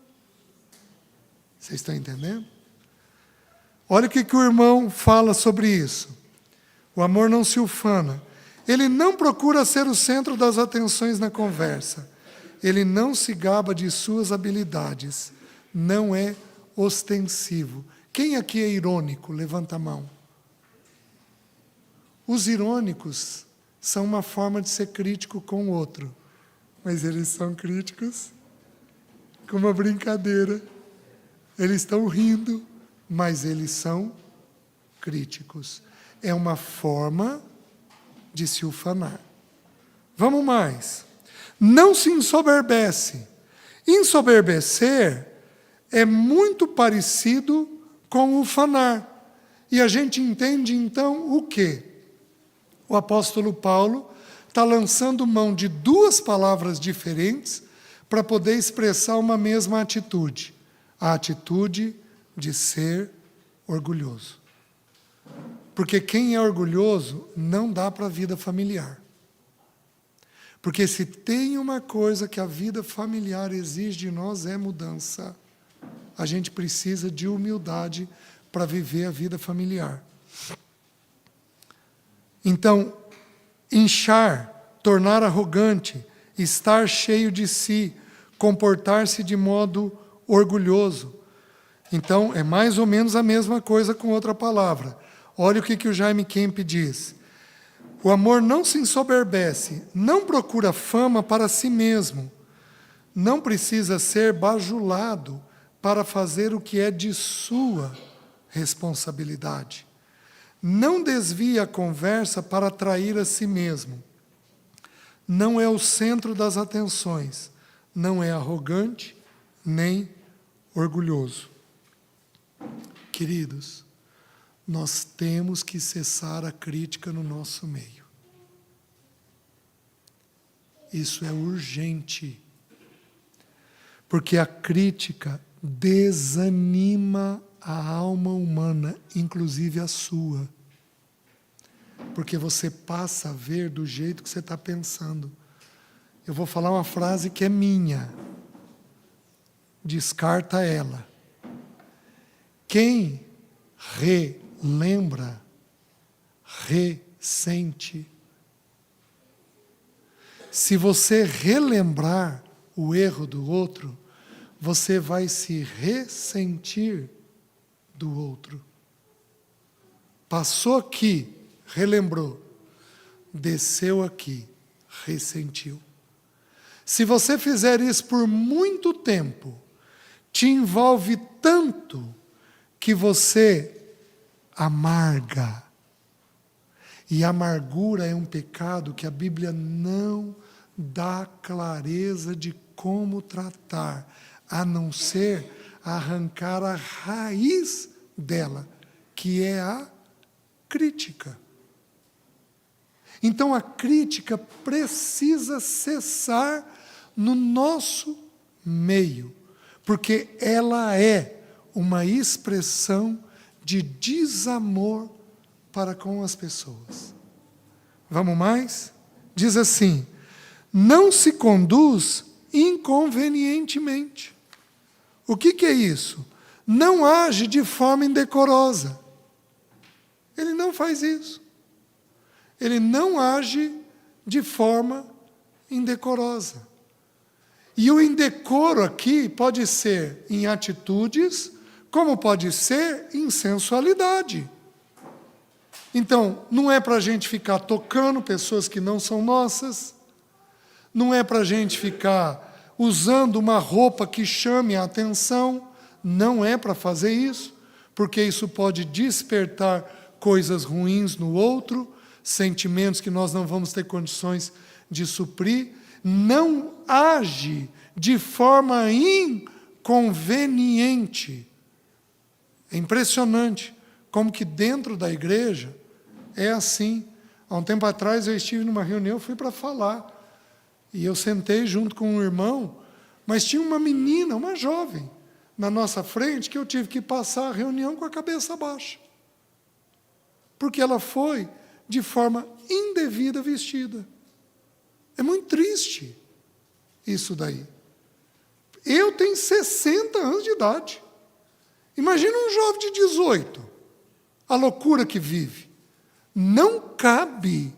Speaker 1: Vocês estão entendendo? Olha o que o irmão fala sobre isso. O amor não se ufana. Ele não procura ser o centro das atenções na conversa. Ele não se gaba de suas habilidades. Não é ostensivo. Quem aqui é irônico? Levanta a mão. Os irônicos são uma forma de ser crítico com o outro, mas eles são críticos com uma brincadeira. Eles estão rindo, mas eles são críticos. É uma forma de se ufanar. Vamos mais. Não se ensoberbece. Ensoberbecer é muito parecido com ufanar. E a gente entende então o quê? O apóstolo Paulo está lançando mão de duas palavras diferentes para poder expressar uma mesma atitude. A atitude de ser orgulhoso. Porque quem é orgulhoso não dá para a vida familiar. Porque se tem uma coisa que a vida familiar exige de nós é mudança. A gente precisa de humildade para viver a vida familiar. Então, inchar, tornar arrogante, estar cheio de si, comportar-se de modo orgulhoso. Então, é mais ou menos a mesma coisa com outra palavra. Olha o que o Jaime Kemp diz. O amor não se ensoberbece, não procura fama para si mesmo, não precisa ser bajulado para fazer o que é de sua responsabilidade. Não desvia a conversa para atrair a si mesmo. Não é o centro das atenções, não é arrogante nem orgulhoso. Queridos, nós temos que cessar a crítica no nosso meio. Isso é urgente. Porque a crítica desanima a alma humana, inclusive a sua. Porque você passa a ver do jeito que você está pensando. Eu vou falar uma frase que é minha. Descarta ela. Quem relembra, ressente. Se você relembrar o erro do outro, você vai se ressentir do outro. Passou aqui, relembrou. Desceu aqui, ressentiu. Se você fizer isso por muito tempo, te envolve tanto que você amarga. E a amargura é um pecado que a Bíblia não dá clareza de como tratar, a não ser arrancar a raiz dela, que é a crítica. Então a crítica precisa cessar no nosso meio, porque ela é uma expressão de desamor para com as pessoas. Vamos mais? Diz assim: não se conduz inconvenientemente. O que é isso? Não age de forma indecorosa. Ele não faz isso. Ele não age de forma indecorosa. E o indecoro aqui pode ser em atitudes, como pode ser em sensualidade. Então, não é para a gente ficar tocando pessoas que não são nossas, não é para a gente ficar usando uma roupa que chame a atenção, não é para fazer isso, porque isso pode despertar coisas ruins no outro, sentimentos que nós não vamos ter condições de suprir. Não age de forma inconveniente. É impressionante como que dentro da igreja é assim. Há um tempo atrás eu estive numa reunião, fui para falar. E eu sentei junto com um irmão, mas tinha uma menina, uma jovem, na nossa frente, que eu tive que passar a reunião com a cabeça baixa. Porque ela foi de forma indevida vestida. É muito triste isso daí. Eu tenho 60 anos de idade. Imagina um jovem de 18, a loucura que vive. Não cabe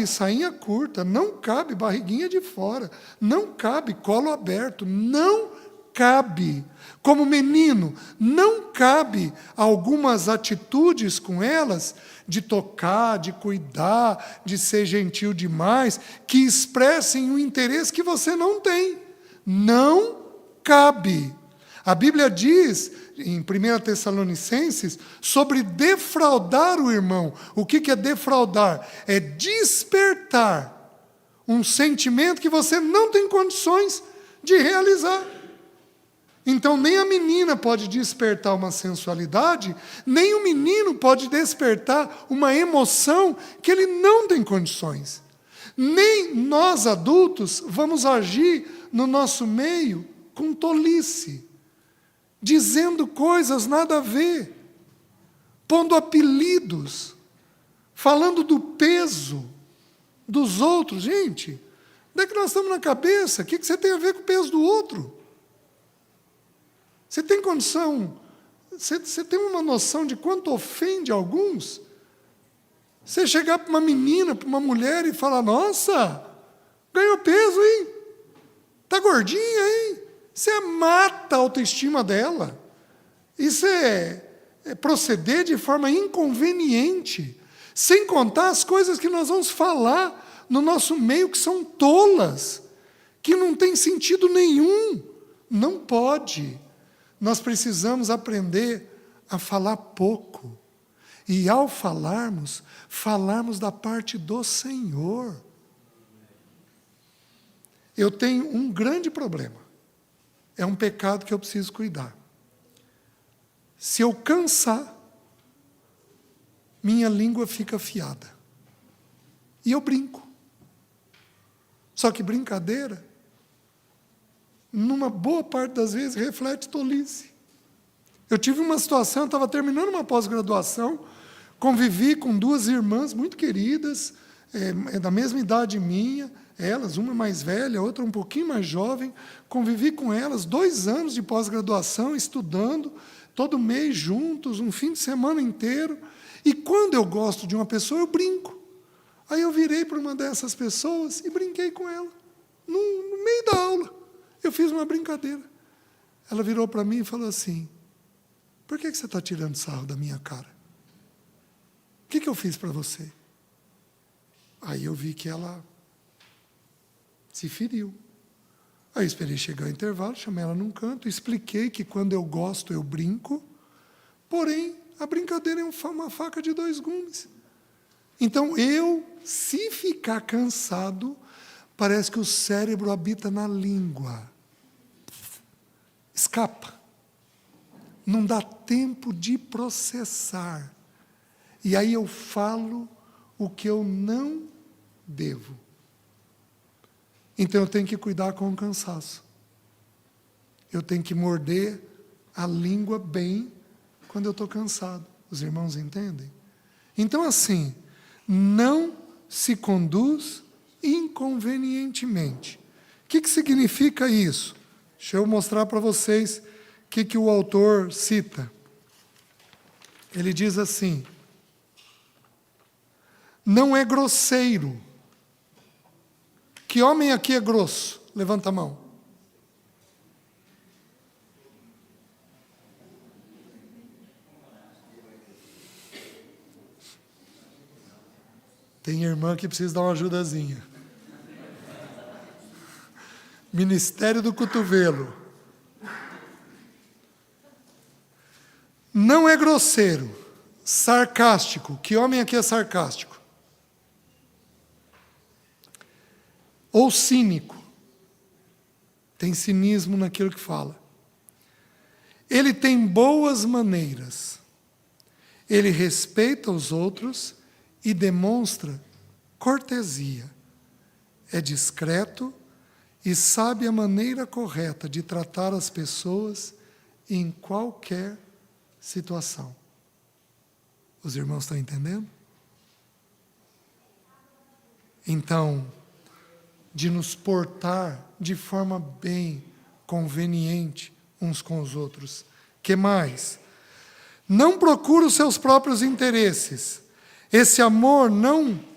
Speaker 1: sainha curta, não cabe barriguinha de fora, não cabe colo aberto, não cabe, como menino, não cabe algumas atitudes com elas, de tocar, de cuidar, de ser gentil demais, que expressem um interesse que você não tem. Não cabe. A Bíblia diz, em 1 Tessalonicenses, sobre defraudar o irmão. O que é defraudar? É despertar um sentimento que você não tem condições de realizar. Então, nem a menina pode despertar uma sensualidade, nem o menino pode despertar uma emoção que ele não tem condições. Nem nós, adultos, vamos agir no nosso meio com tolice, dizendo coisas nada a ver, pondo apelidos, falando do peso dos outros. Gente, onde é que nós estamos na cabeça? O que você tem a ver com o peso do outro? Você tem condição, você tem uma noção de quanto ofende alguns? Você chegar para uma menina, para uma mulher e falar, nossa, ganhou peso, hein? Está gordinha, hein? Você mata a autoestima dela. Isso é proceder de forma inconveniente, sem contar as coisas que nós vamos falar no nosso meio que são tolas, que não tem sentido nenhum. Não pode. Nós precisamos aprender a falar pouco. E ao falarmos da parte do Senhor. Eu tenho um grande problema. É um pecado que eu preciso cuidar. Se eu cansar, minha língua fica afiada. E eu brinco. Só que brincadeira, numa boa parte das vezes, reflete tolice. Eu tive uma situação, eu estava terminando uma pós-graduação, convivi com duas irmãs muito queridas, da mesma idade minha, elas, uma mais velha, outra um pouquinho mais jovem, convivi com elas 2 anos de pós-graduação, estudando, todo mês juntos, um fim de semana inteiro, e quando eu gosto de uma pessoa, eu brinco. Aí eu virei para uma dessas pessoas e brinquei com ela, no meio da aula. Eu fiz uma brincadeira. Ela virou para mim e falou assim, por que você está tirando sarro da minha cara? O que eu fiz para você? Aí eu vi que ela se feriu. Aí eu esperei chegar o intervalo, chamei ela num canto, expliquei que quando eu gosto eu brinco, porém a brincadeira é uma faca de 2 gumes. Então se ficar cansado, parece que o cérebro habita na língua. Escapa. Não dá tempo de processar. E aí eu falo o que eu não devo. Então eu tenho que cuidar com o cansaço. Eu tenho que morder a língua bem quando eu estou cansado. Os irmãos entendem? Então assim, não se conduz inconvenientemente. O que significa isso? Deixa eu mostrar para vocês o que o autor cita. Ele diz assim, não é grosseiro. Que homem aqui é grosso? Levanta a mão. Tem irmã que precisa dar uma ajudazinha. Ministério do cotovelo. Não é grosseiro, sarcástico. Que homem aqui é sarcástico? Ou cínico. Tem cinismo naquilo que fala. Ele tem boas maneiras. Ele respeita os outros e demonstra cortesia. É discreto e sabe a maneira correta de tratar as pessoas em qualquer situação. Os irmãos estão entendendo? Então, de nos portar de forma bem conveniente uns com os outros. Que mais? Não procura os seus próprios interesses. Esse amor não...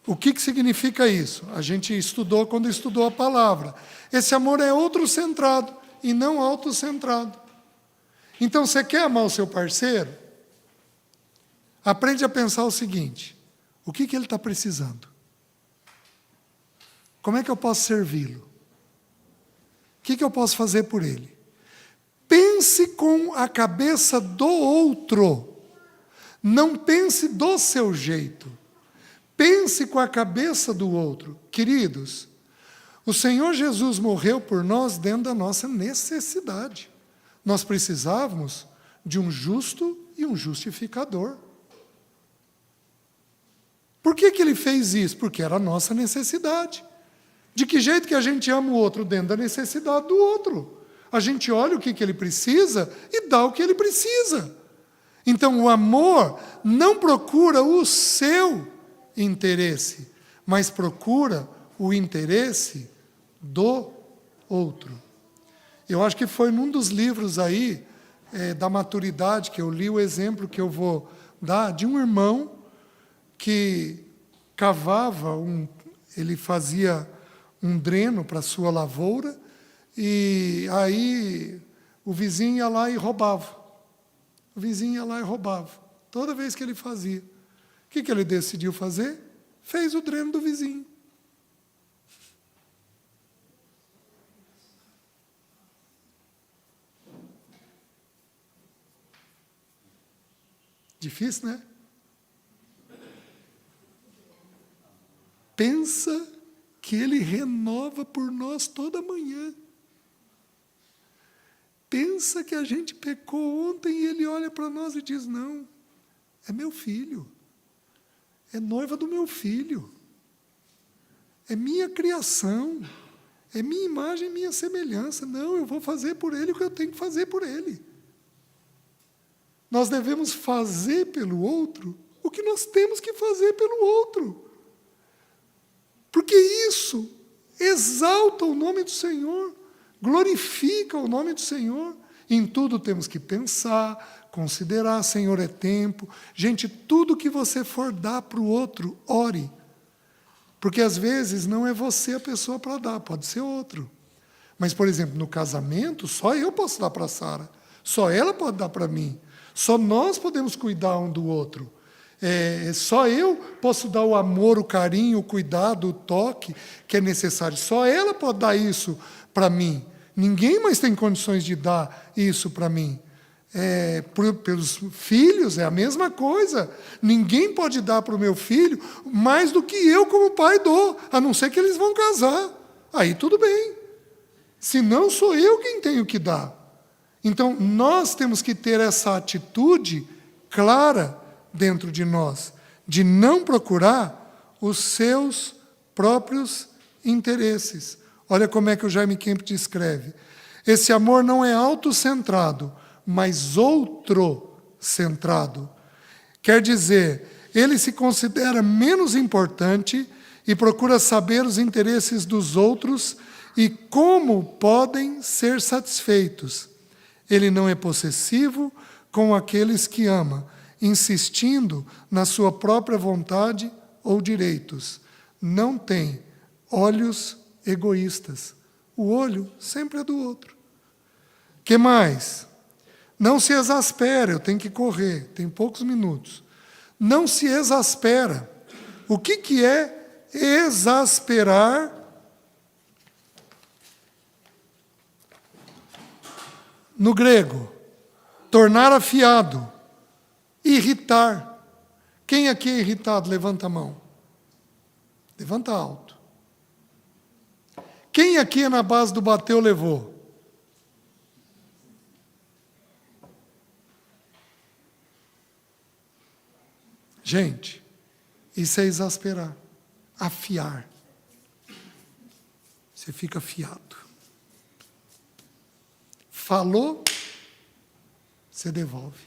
Speaker 1: O que significa isso? A gente estudou quando estudou a palavra. Esse amor é outro-centrado. e não autocentrado. Então, você quer amar o seu parceiro? Aprende a pensar o seguinte: o que ele está precisando? Como é que eu posso servi-lo? O que eu posso fazer por ele? Pense com a cabeça do outro. Não pense do seu jeito. Pense com a cabeça do outro. Queridos, o Senhor Jesus morreu por nós dentro da nossa necessidade. Nós precisávamos de um justo e um justificador. Por que ele fez isso? Porque era a nossa necessidade. De que jeito que a gente ama o outro? Dentro da necessidade do outro. A gente olha o que ele precisa e dá o que ele precisa. Então, o amor não procura o seu interesse, mas procura o interesse do outro. Eu acho que foi num dos livros aí, da maturidade, que eu li o exemplo que eu vou dar, de um irmão que cavava, ele fazia um dreno para a sua lavoura, e aí o vizinho ia lá e roubava. O vizinho ia lá e roubava, toda vez que ele fazia. O que ele decidiu fazer? Fez o dreno do vizinho. Difícil, né? Pensa que ele renova por nós toda manhã. Pensa que a gente pecou ontem e ele olha para nós e diz: não, é meu filho, é noiva do meu filho, é minha criação, é minha imagem e minha semelhança. Não, eu vou fazer por ele o que eu tenho que fazer por ele. Nós devemos fazer pelo outro o que nós temos que fazer pelo outro. Porque isso exalta o nome do Senhor, glorifica o nome do Senhor. Em tudo temos que pensar, considerar: Senhor, é tempo. Gente, tudo que você for dar para o outro, ore. Porque às vezes não é você a pessoa para dar, pode ser outro. Mas, por exemplo, no casamento, só eu posso dar para a Sara, só ela pode dar para mim. Só nós podemos cuidar um do outro. Só eu posso dar o amor, o carinho, o cuidado, o toque que é necessário. Só ela pode dar isso para mim. Ninguém mais tem condições de dar isso para mim. Pelos filhos é a mesma coisa. Ninguém pode dar para o meu filho mais do que eu como pai dou, a não ser que eles vão casar. Aí tudo bem. Senão sou eu quem tenho que dar. Então, nós temos que ter essa atitude clara dentro de nós, de não procurar os seus próprios interesses. Olha como é que o Jaime Kemp descreve. Esse amor não é autocentrado, mas outro-centrado. Quer dizer, ele se considera menos importante e procura saber os interesses dos outros e como podem ser satisfeitos. Ele não é possessivo com aqueles que ama, insistindo na sua própria vontade ou direitos. Não tem olhos egoístas. O olho sempre é do outro. Que mais? Não se exaspera, eu tenho que correr, tem poucos minutos. Não se exaspera. O que é exasperar? No grego, tornar afiado, irritar. Quem aqui é irritado? Levanta a mão. Levanta alto. Quem aqui é na base do bateu, levou? Gente, isso é exasperar, afiar. Você fica afiado. Falou, você devolve.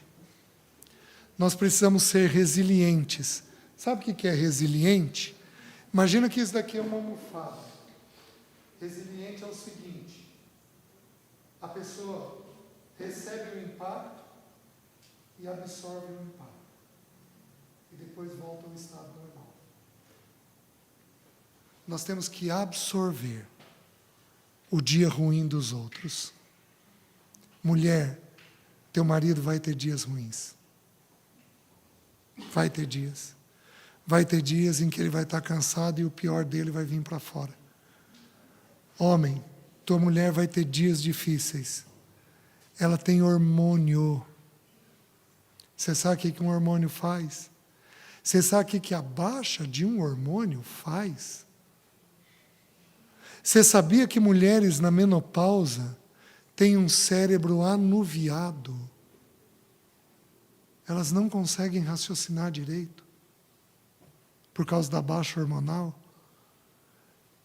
Speaker 1: Nós precisamos ser resilientes. Sabe o que é resiliente? Imagina que isso daqui é uma almofada. Resiliente é o seguinte: a pessoa recebe o impacto e absorve o impacto. E depois volta ao estado normal. Nós temos que absorver o dia ruim dos outros. Mulher, teu marido vai ter dias ruins. Vai ter dias. Vai ter dias em que ele vai estar cansado e o pior dele vai vir para fora. Homem, tua mulher vai ter dias difíceis. Ela tem hormônio. Você sabe o que um hormônio faz? Você sabe o que a baixa de um hormônio faz? Você sabia que mulheres na menopausa têm um cérebro anuviado? Elas não conseguem raciocinar direito por causa da baixa hormonal.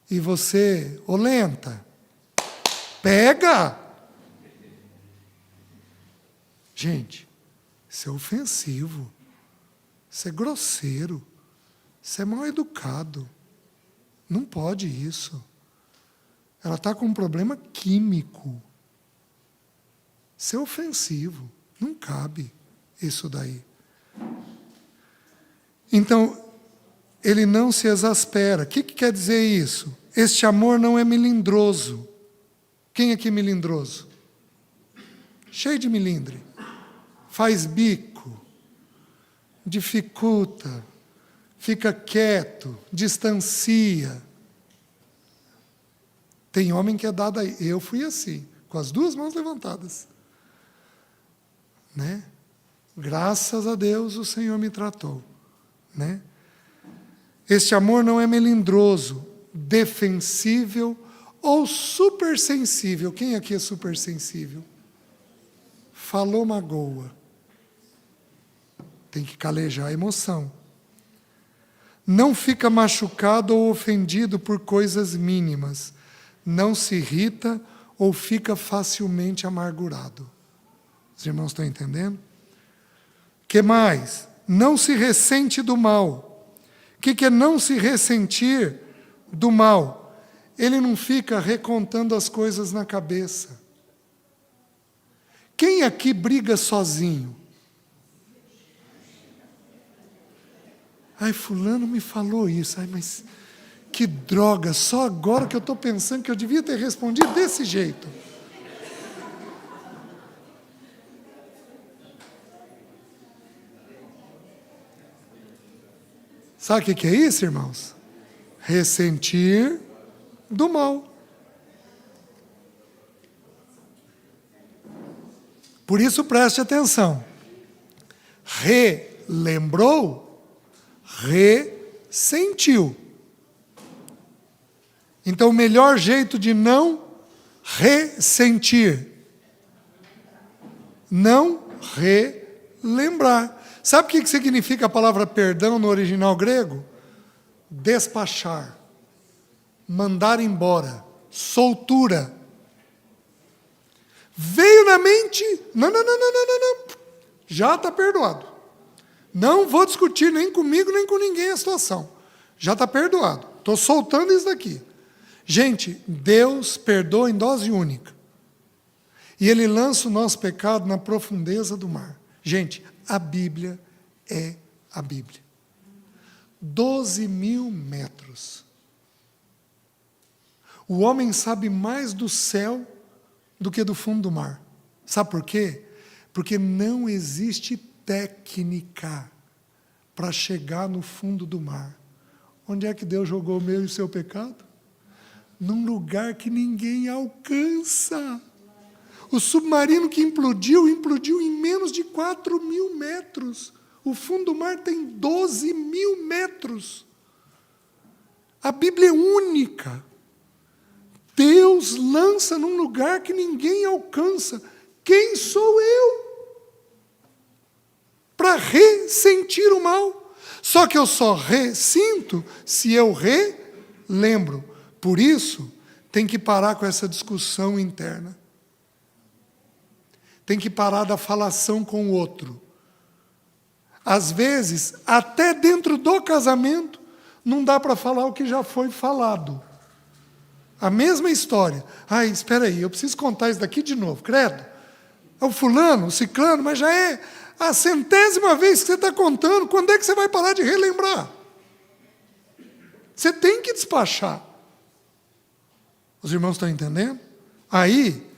Speaker 1: E você, lenta, pega! Gente, isso é ofensivo, isso é grosseiro, isso é mal educado. Não pode isso. Ela está com um problema químico. Isso é ofensivo, não cabe isso daí. Então, ele não se exaspera. O que quer dizer isso? Este amor não é melindroso. Quem aqui é melindroso? Cheio de melindre. Faz bico, dificulta, fica quieto, distancia. Tem homem que é dado aí. Eu fui assim, com as duas mãos levantadas. Né? Graças a Deus o Senhor me tratou. Né? Este amor não é melindroso, defensível ou supersensível. Quem aqui é supersensível? Falou, magoa. Tem que calejar a emoção. Não fica machucado ou ofendido por coisas mínimas. Não se irrita ou fica facilmente amargurado. Os irmãos estão entendendo? O que mais? Não se ressente do mal. O que é não se ressentir do mal? Ele não fica recontando as coisas na cabeça. Quem aqui briga sozinho? Ai, fulano me falou isso. Ai, mas que droga, só agora que eu estou pensando que eu devia ter respondido desse jeito. Sabe o que é isso, irmãos? Ressentir do mal. Por isso, preste atenção. Relembrou, ressentiu. Então, o melhor jeito de não ressentir, não relembrar. Sabe o que significa a palavra perdão no original grego? Despachar, mandar embora, soltura. Veio na mente, não, já está perdoado. Não vou discutir nem comigo, nem com ninguém a situação. Já está perdoado. Estou soltando isso daqui. Gente, Deus perdoa em dose única. E Ele lança o nosso pecado na profundeza do mar. Gente, a Bíblia é a Bíblia. 12.000 metros. O homem sabe mais do céu do que do fundo do mar. Sabe por quê? Porque não existe técnica para chegar no fundo do mar. Onde é que Deus jogou o meu e o seu pecado? Num lugar que ninguém alcança. O submarino que implodiu em menos de 4.000 metros. O fundo do mar tem 12.000 metros. A Bíblia é única. Deus lança num lugar que ninguém alcança. Quem sou eu para ressentir o mal? Só que eu só ressinto se eu relembro. Por isso, tem que parar com essa discussão interna. Tem que parar da falação com o outro. Às vezes, até dentro do casamento, não dá para falar o que já foi falado. A mesma história. Ai, espera aí, eu preciso contar isso daqui de novo, credo. É o fulano, o ciclano, mas já é a 100ª vez que você está contando. Quando é que você vai parar de relembrar? Você tem que despachar. Os irmãos estão entendendo? Aí,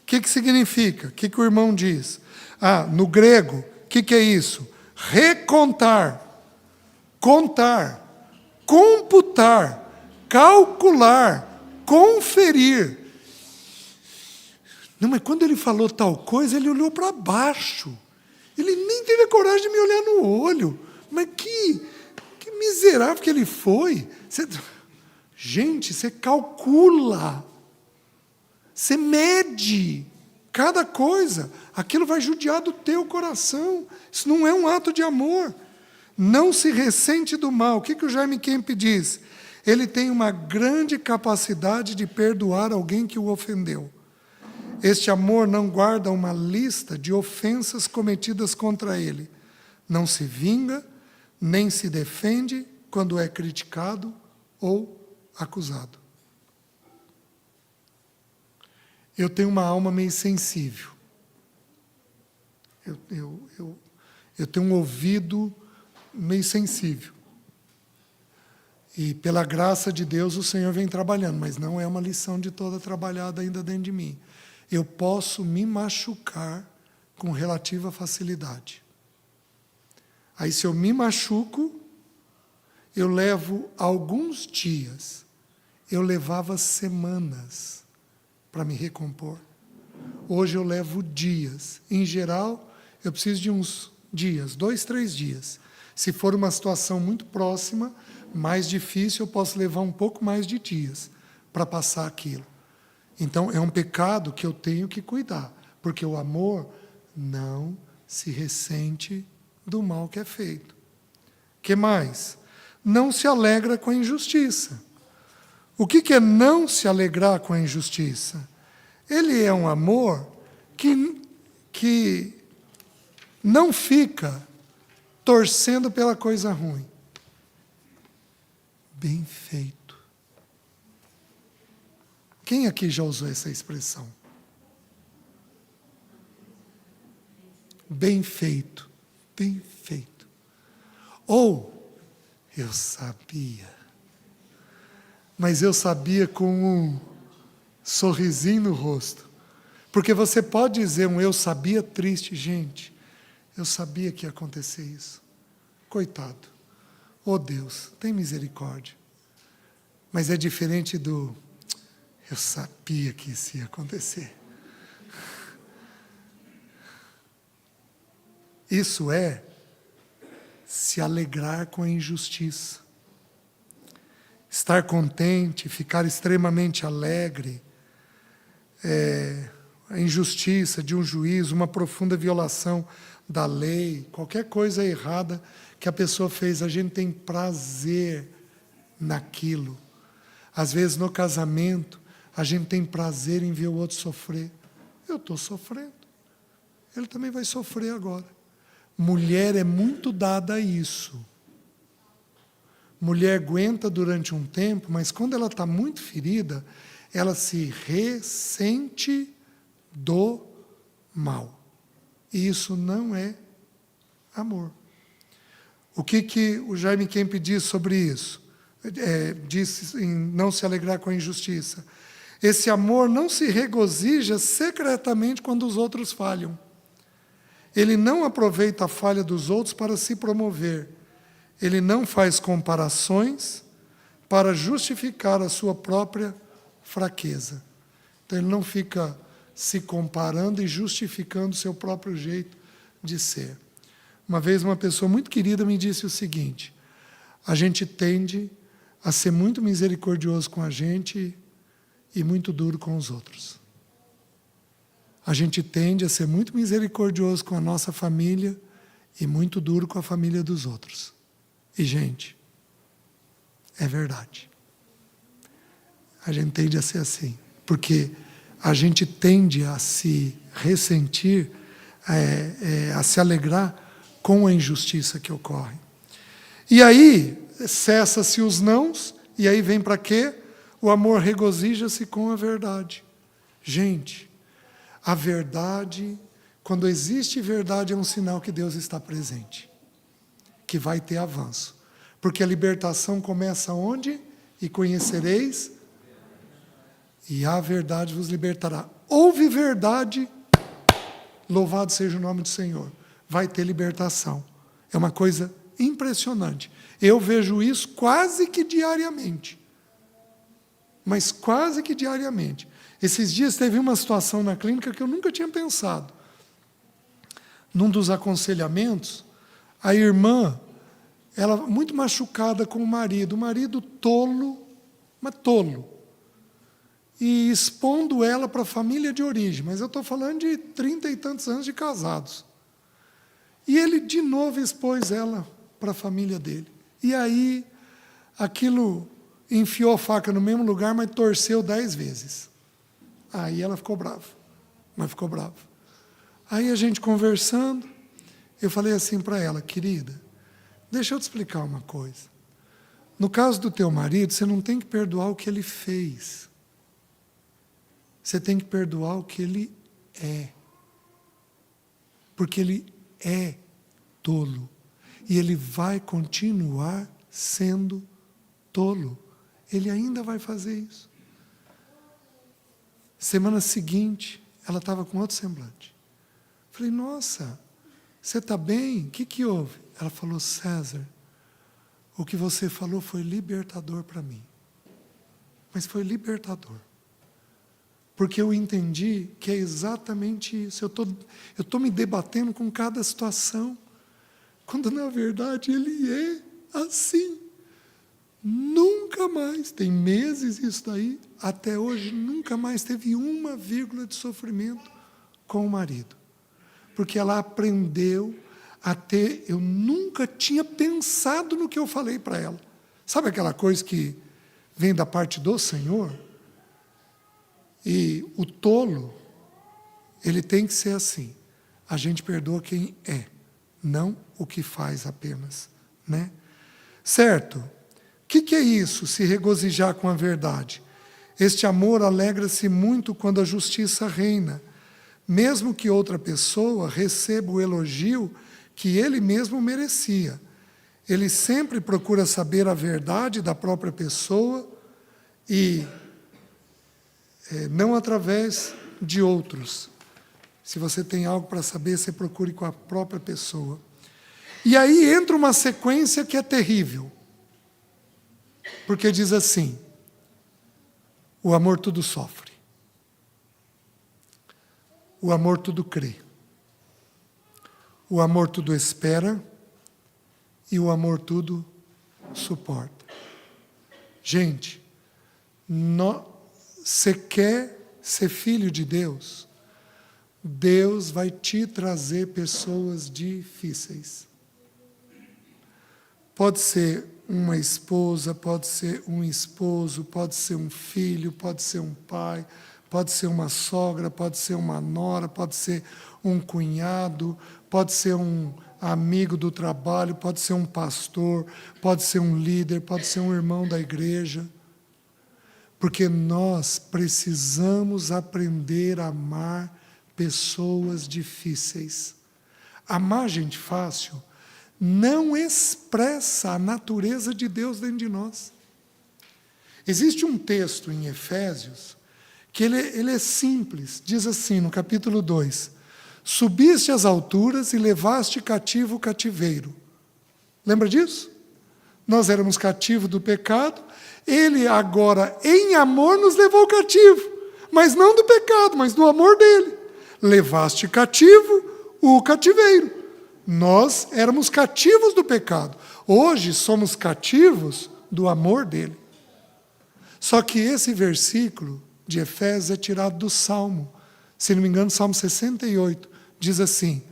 Speaker 1: que significa? O que o irmão diz? No grego, o que é isso? Recontar, contar, computar, calcular, conferir. Não, mas quando ele falou tal coisa, ele olhou para baixo. Ele nem teve a coragem de me olhar no olho. Mas que miserável que ele foi. Gente, você calcula. Você mede cada coisa. Aquilo vai judiar do teu coração. Isso não é um ato de amor. Não se ressente do mal. O que o Jaime Kemp diz? Ele tem uma grande capacidade de perdoar alguém que o ofendeu. Este amor não guarda uma lista de ofensas cometidas contra ele. Não se vinga, nem se defende quando é criticado ou acusado. Eu tenho uma alma meio sensível. Eu tenho um ouvido meio sensível. E pela graça de Deus o Senhor vem trabalhando, mas não é uma lição de toda trabalhada ainda dentro de mim. Eu posso me machucar com relativa facilidade. Aí, se eu me machuco, eu levo alguns dias. Eu levava semanas para me recompor. Hoje eu levo dias. Em geral, eu preciso de uns dias, 2, 3 dias. Se for uma situação muito próxima, mais difícil, eu posso levar um pouco mais de dias para passar aquilo. Então, é um pecado que eu tenho que cuidar, porque o amor não se ressente do mal que é feito. O que mais? Não se alegra com a injustiça. O que é não se alegrar com a injustiça? Ele é um amor que não fica torcendo pela coisa ruim. Bem feito. Quem aqui já usou essa expressão? Bem feito. Bem feito. Ou, eu sabia. Mas eu sabia com um sorrisinho no rosto. Porque você pode dizer um eu sabia triste. Gente, eu sabia que ia acontecer isso. Coitado. Oh Deus, tem misericórdia. Mas é diferente do eu sabia que isso ia acontecer. Isso é se alegrar com a injustiça. Estar contente, ficar extremamente alegre. A injustiça de um juiz, uma profunda violação da lei, qualquer coisa errada que a pessoa fez, a gente tem prazer naquilo. Às vezes, no casamento, a gente tem prazer em ver o outro sofrer. Eu estou sofrendo. Ele também vai sofrer agora. Mulher é muito dada a isso. Mulher aguenta durante um tempo, mas quando ela está muito ferida, ela se ressente do mal. E isso não é amor. O que o Jaime Kemp diz sobre isso? Diz em não se alegrar com a injustiça. Esse amor não se regozija secretamente quando os outros falham. Ele não aproveita a falha dos outros para se promover. Ele não faz comparações para justificar a sua própria fraqueza. Então, ele não fica se comparando e justificando o seu próprio jeito de ser. Uma vez, uma pessoa muito querida me disse o seguinte: a gente tende a ser muito misericordioso com a gente e muito duro com os outros. A gente tende a ser muito misericordioso com a nossa família e muito duro com a família dos outros. E, gente, é verdade. A gente tende a ser assim, porque a gente tende a se ressentir, a se alegrar com a injustiça que ocorre. E aí, cessa-se os nãos, e aí vem para quê? O amor regozija-se com a verdade. Gente, a verdade, quando existe verdade, é um sinal que Deus está presente, que vai ter avanço. Porque a libertação começa onde? E conhecereis, e a verdade vos libertará. ouve verdade, louvado seja o nome do Senhor, vai ter libertação. É uma coisa impressionante. Eu vejo isso quase que diariamente. Mas quase que diariamente. Esses dias teve uma situação na clínica que eu nunca tinha pensado. Num dos aconselhamentos, a irmã, ela muito machucada com o marido tolo, mas tolo, e expondo ela para a família de origem, mas eu estou falando de 30 e tantos anos de casados. E ele de novo expôs ela para a família dele. E aí, aquilo enfiou a faca no mesmo lugar, mas torceu 10 vezes. Aí ela ficou brava, mas ficou brava. Aí a gente conversando, eu falei assim para ela: querida, deixa eu te explicar uma coisa. No caso do teu marido, você não tem que perdoar o que ele fez. Você tem que perdoar o que ele é. Porque ele é tolo. E ele vai continuar sendo tolo. Ele ainda vai fazer isso. Semana seguinte, ela estava com outro semblante. Falei: nossa, você está bem? O que houve? Ela falou: César, o que você falou foi libertador para mim. Mas foi libertador. Porque eu entendi que é exatamente isso. Eu tô me debatendo com cada situação, quando na verdade ele é assim. Nunca mais, tem meses isso daí, até hoje nunca mais teve uma vírgula de sofrimento com o marido. Porque ela aprendeu a ter, eu nunca tinha pensado no que eu falei para ela. Sabe aquela coisa que vem da parte do Senhor? E o tolo, ele tem que ser assim. A gente perdoa quem é, não o que faz apenas, né? Certo? O que é isso, se regozijar com a verdade? Este amor alegra-se muito quando a justiça reina, mesmo que outra pessoa receba o elogio que ele mesmo merecia. Ele sempre procura saber a verdade da própria pessoa e não através de outros. Se você tem algo para saber, você procure com a própria pessoa. E aí entra uma sequência que é terrível. Porque diz assim: o amor tudo sofre. O amor tudo crê. O amor tudo espera. E o amor tudo suporta. Gente, você quer ser filho de Deus? Deus vai te trazer pessoas difíceis. Pode ser uma esposa, pode ser um esposo, pode ser um filho, pode ser um pai, pode ser uma sogra, pode ser uma nora, pode ser um cunhado, pode ser um amigo do trabalho, pode ser um pastor, pode ser um líder, pode ser um irmão da igreja. Porque nós precisamos aprender a amar pessoas difíceis. Amar gente fácil não expressa a natureza de Deus dentro de nós. Existe um texto em Efésios que ele é simples. Diz assim, no capítulo 2: subiste às alturas e levaste cativo o cativeiro. Lembra disso? Nós éramos cativos do pecado. Ele agora, em amor, nos levou cativo. Mas não do pecado, mas do amor dele. Levaste cativo o cativeiro. Nós éramos cativos do pecado. Hoje somos cativos do amor dele. Só que esse versículo de Efésios é tirado do Salmo. Se não me engano, Salmo 68. Diz assim: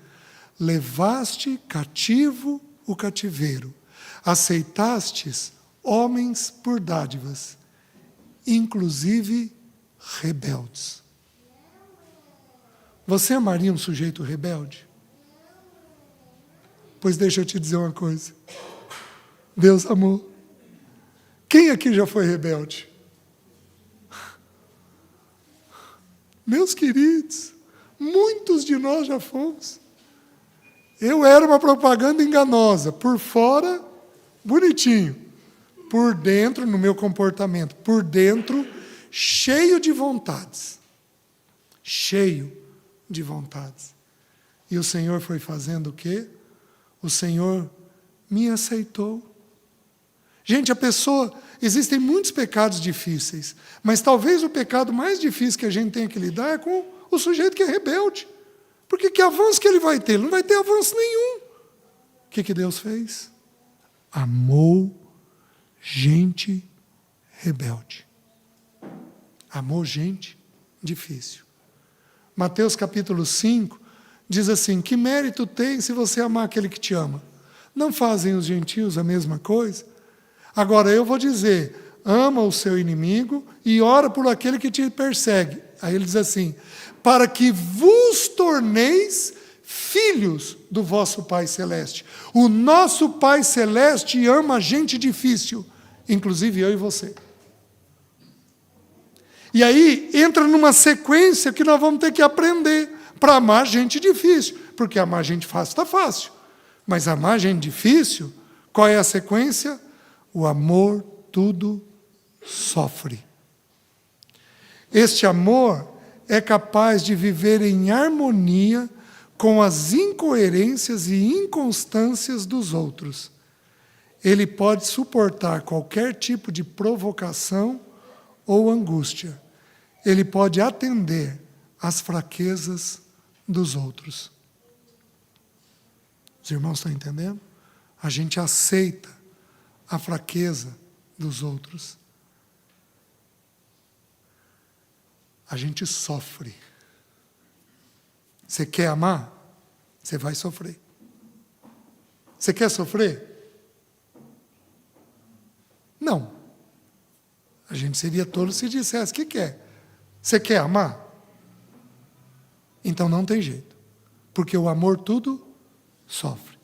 Speaker 1: levaste cativo o cativeiro. Aceitastes homens por dádivas, inclusive rebeldes. Você amaria um sujeito rebelde? Pois deixa eu te dizer uma coisa. Deus amou. Quem aqui já foi rebelde? Meus queridos, muitos de nós já fomos. Eu era uma propaganda enganosa, por fora, bonitinho. Por dentro, no meu comportamento, por dentro, cheio de vontades. cheio de vontades. E o Senhor foi fazendo o quê? O Senhor me aceitou. Gente, existem muitos pecados difíceis, mas talvez o pecado mais difícil que a gente tem que lidar é com o sujeito que é rebelde. Porque que avanço que ele vai ter? Ele não vai ter avanço nenhum. O que Deus fez? Amou gente rebelde. Amou gente difícil. Mateus capítulo 5 diz assim: que mérito tem se você amar aquele que te ama? Não fazem os gentios a mesma coisa? Agora eu vou dizer: ama o seu inimigo e ora por aquele que te persegue. Aí ele diz assim: para que vos torneis filhos do vosso Pai Celeste. O nosso Pai Celeste ama gente difícil, inclusive eu e você. E aí entra numa sequência que nós vamos ter que aprender para amar gente difícil. Porque amar gente fácil está fácil. Mas amar gente difícil, qual é a sequência? O amor tudo sofre. Este amor é capaz de viver em harmonia com as incoerências e inconstâncias dos outros. Ele pode suportar qualquer tipo de provocação ou angústia. Ele pode atender às fraquezas dos outros. Os irmãos estão entendendo? A gente aceita a fraqueza dos outros. A gente sofre. Você quer amar? Você vai sofrer. Você quer sofrer? Não. A gente seria tolo se dissesse que quer. Você quer amar? Então não tem jeito. Porque o amor tudo sofre.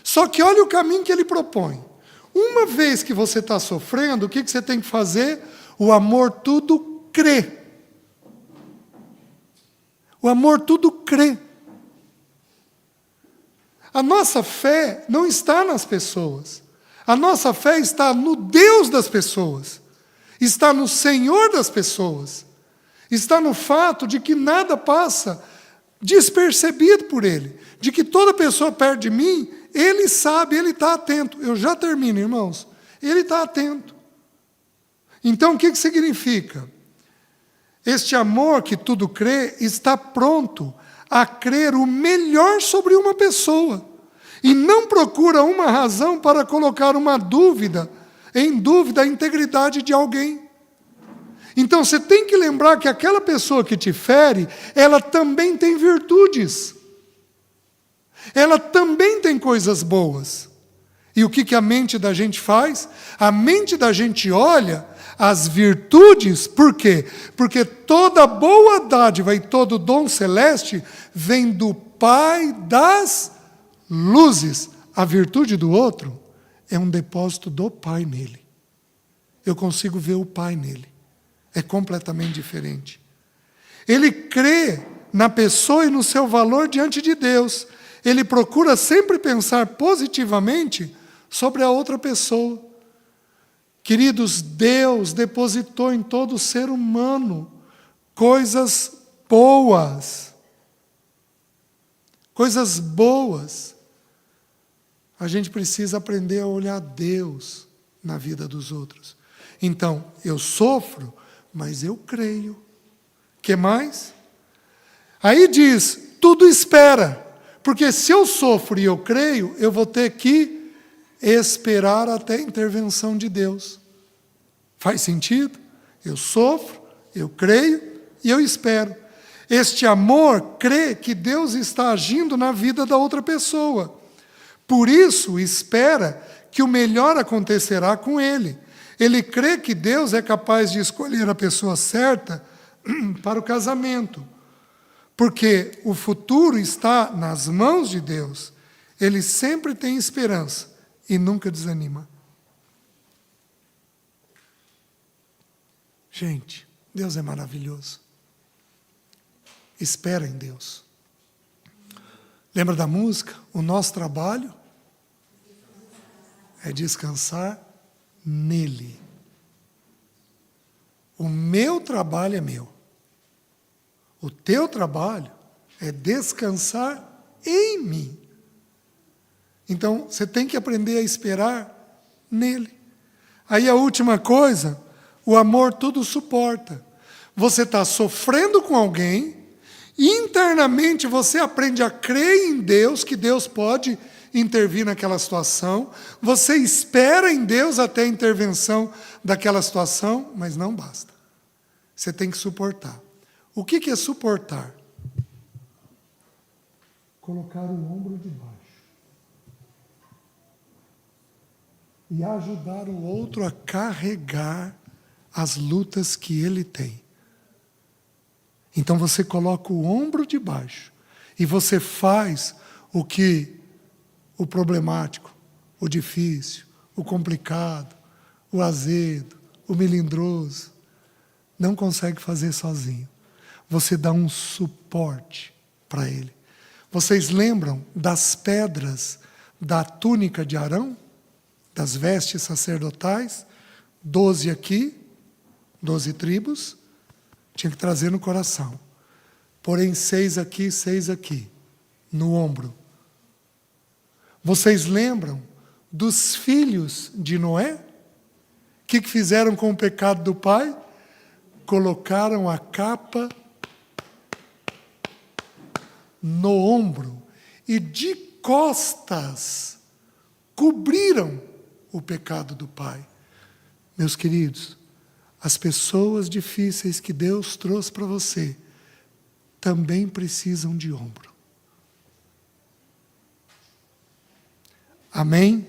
Speaker 1: Só que olha o caminho que ele propõe. Uma vez que você está sofrendo, o que você tem que fazer? O amor tudo crê. O amor tudo crê. A nossa fé não está nas pessoas. A nossa fé está no Deus das pessoas. Está no Senhor das pessoas. Está no fato de que nada passa despercebido por Ele. De que toda pessoa perto de mim, Ele sabe, Ele está atento. Eu já termino, irmãos. Ele está atento. Então, o que significa? Este amor que tudo crê está pronto a crer o melhor sobre uma pessoa. E não procura uma razão para colocar em dúvida a integridade de alguém. Então você tem que lembrar que aquela pessoa que te fere, ela também tem virtudes. Ela também tem coisas boas. E o que a mente da gente faz? A mente da gente olha as virtudes, por quê? Porque toda boa dádiva e todo dom celeste vem do Pai das luzes. A virtude do outro é um depósito do Pai nele. Eu consigo ver o Pai nele. É completamente diferente. Ele crê na pessoa e no seu valor diante de Deus. Ele procura sempre pensar positivamente sobre a outra pessoa. Queridos, Deus depositou em todo ser humano coisas boas. Coisas boas. A gente precisa aprender a olhar Deus na vida dos outros. Então, eu sofro, mas eu creio. O que mais? Aí diz, tudo espera. Porque se eu sofro e eu creio, eu vou ter que esperar até a intervenção de Deus. Faz sentido? Eu sofro, eu creio e eu espero. Este amor crê que Deus está agindo na vida da outra pessoa. Por isso, espera que o melhor acontecerá com ele. Ele crê que Deus é capaz de escolher a pessoa certa para o casamento. Porque o futuro está nas mãos de Deus. Ele sempre tem esperança e nunca desanima. Gente, Deus é maravilhoso. Espera em Deus. Lembra da música? O nosso trabalho é descansar nele. O meu trabalho é meu. O teu trabalho é descansar em mim. Então, você tem que aprender a esperar nele. Aí a última coisa, o amor tudo suporta. Você está sofrendo com alguém, internamente você aprende a crer em Deus, que Deus pode intervir naquela situação, você espera em Deus até a intervenção daquela situação, mas não basta. Você tem que suportar. O que é suportar? Colocar o ombro de baixo. E ajudar o outro a carregar as lutas que ele tem. Então você coloca o ombro de baixo e você faz o que o problemático, o difícil, o complicado, o azedo, o melindroso não consegue fazer sozinho. Você dá um suporte para ele. Vocês lembram das pedras da túnica de Arão? Das vestes sacerdotais? 12 aqui, 12 tribos, tinha que trazer no coração. Porém, 6 aqui, no ombro. Vocês lembram dos filhos de Noé? O que fizeram com o pecado do pai? Colocaram a capa no ombro e de costas cobriram o pecado do pai. Meus queridos, as pessoas difíceis que Deus trouxe para você também precisam de ombro. Amém?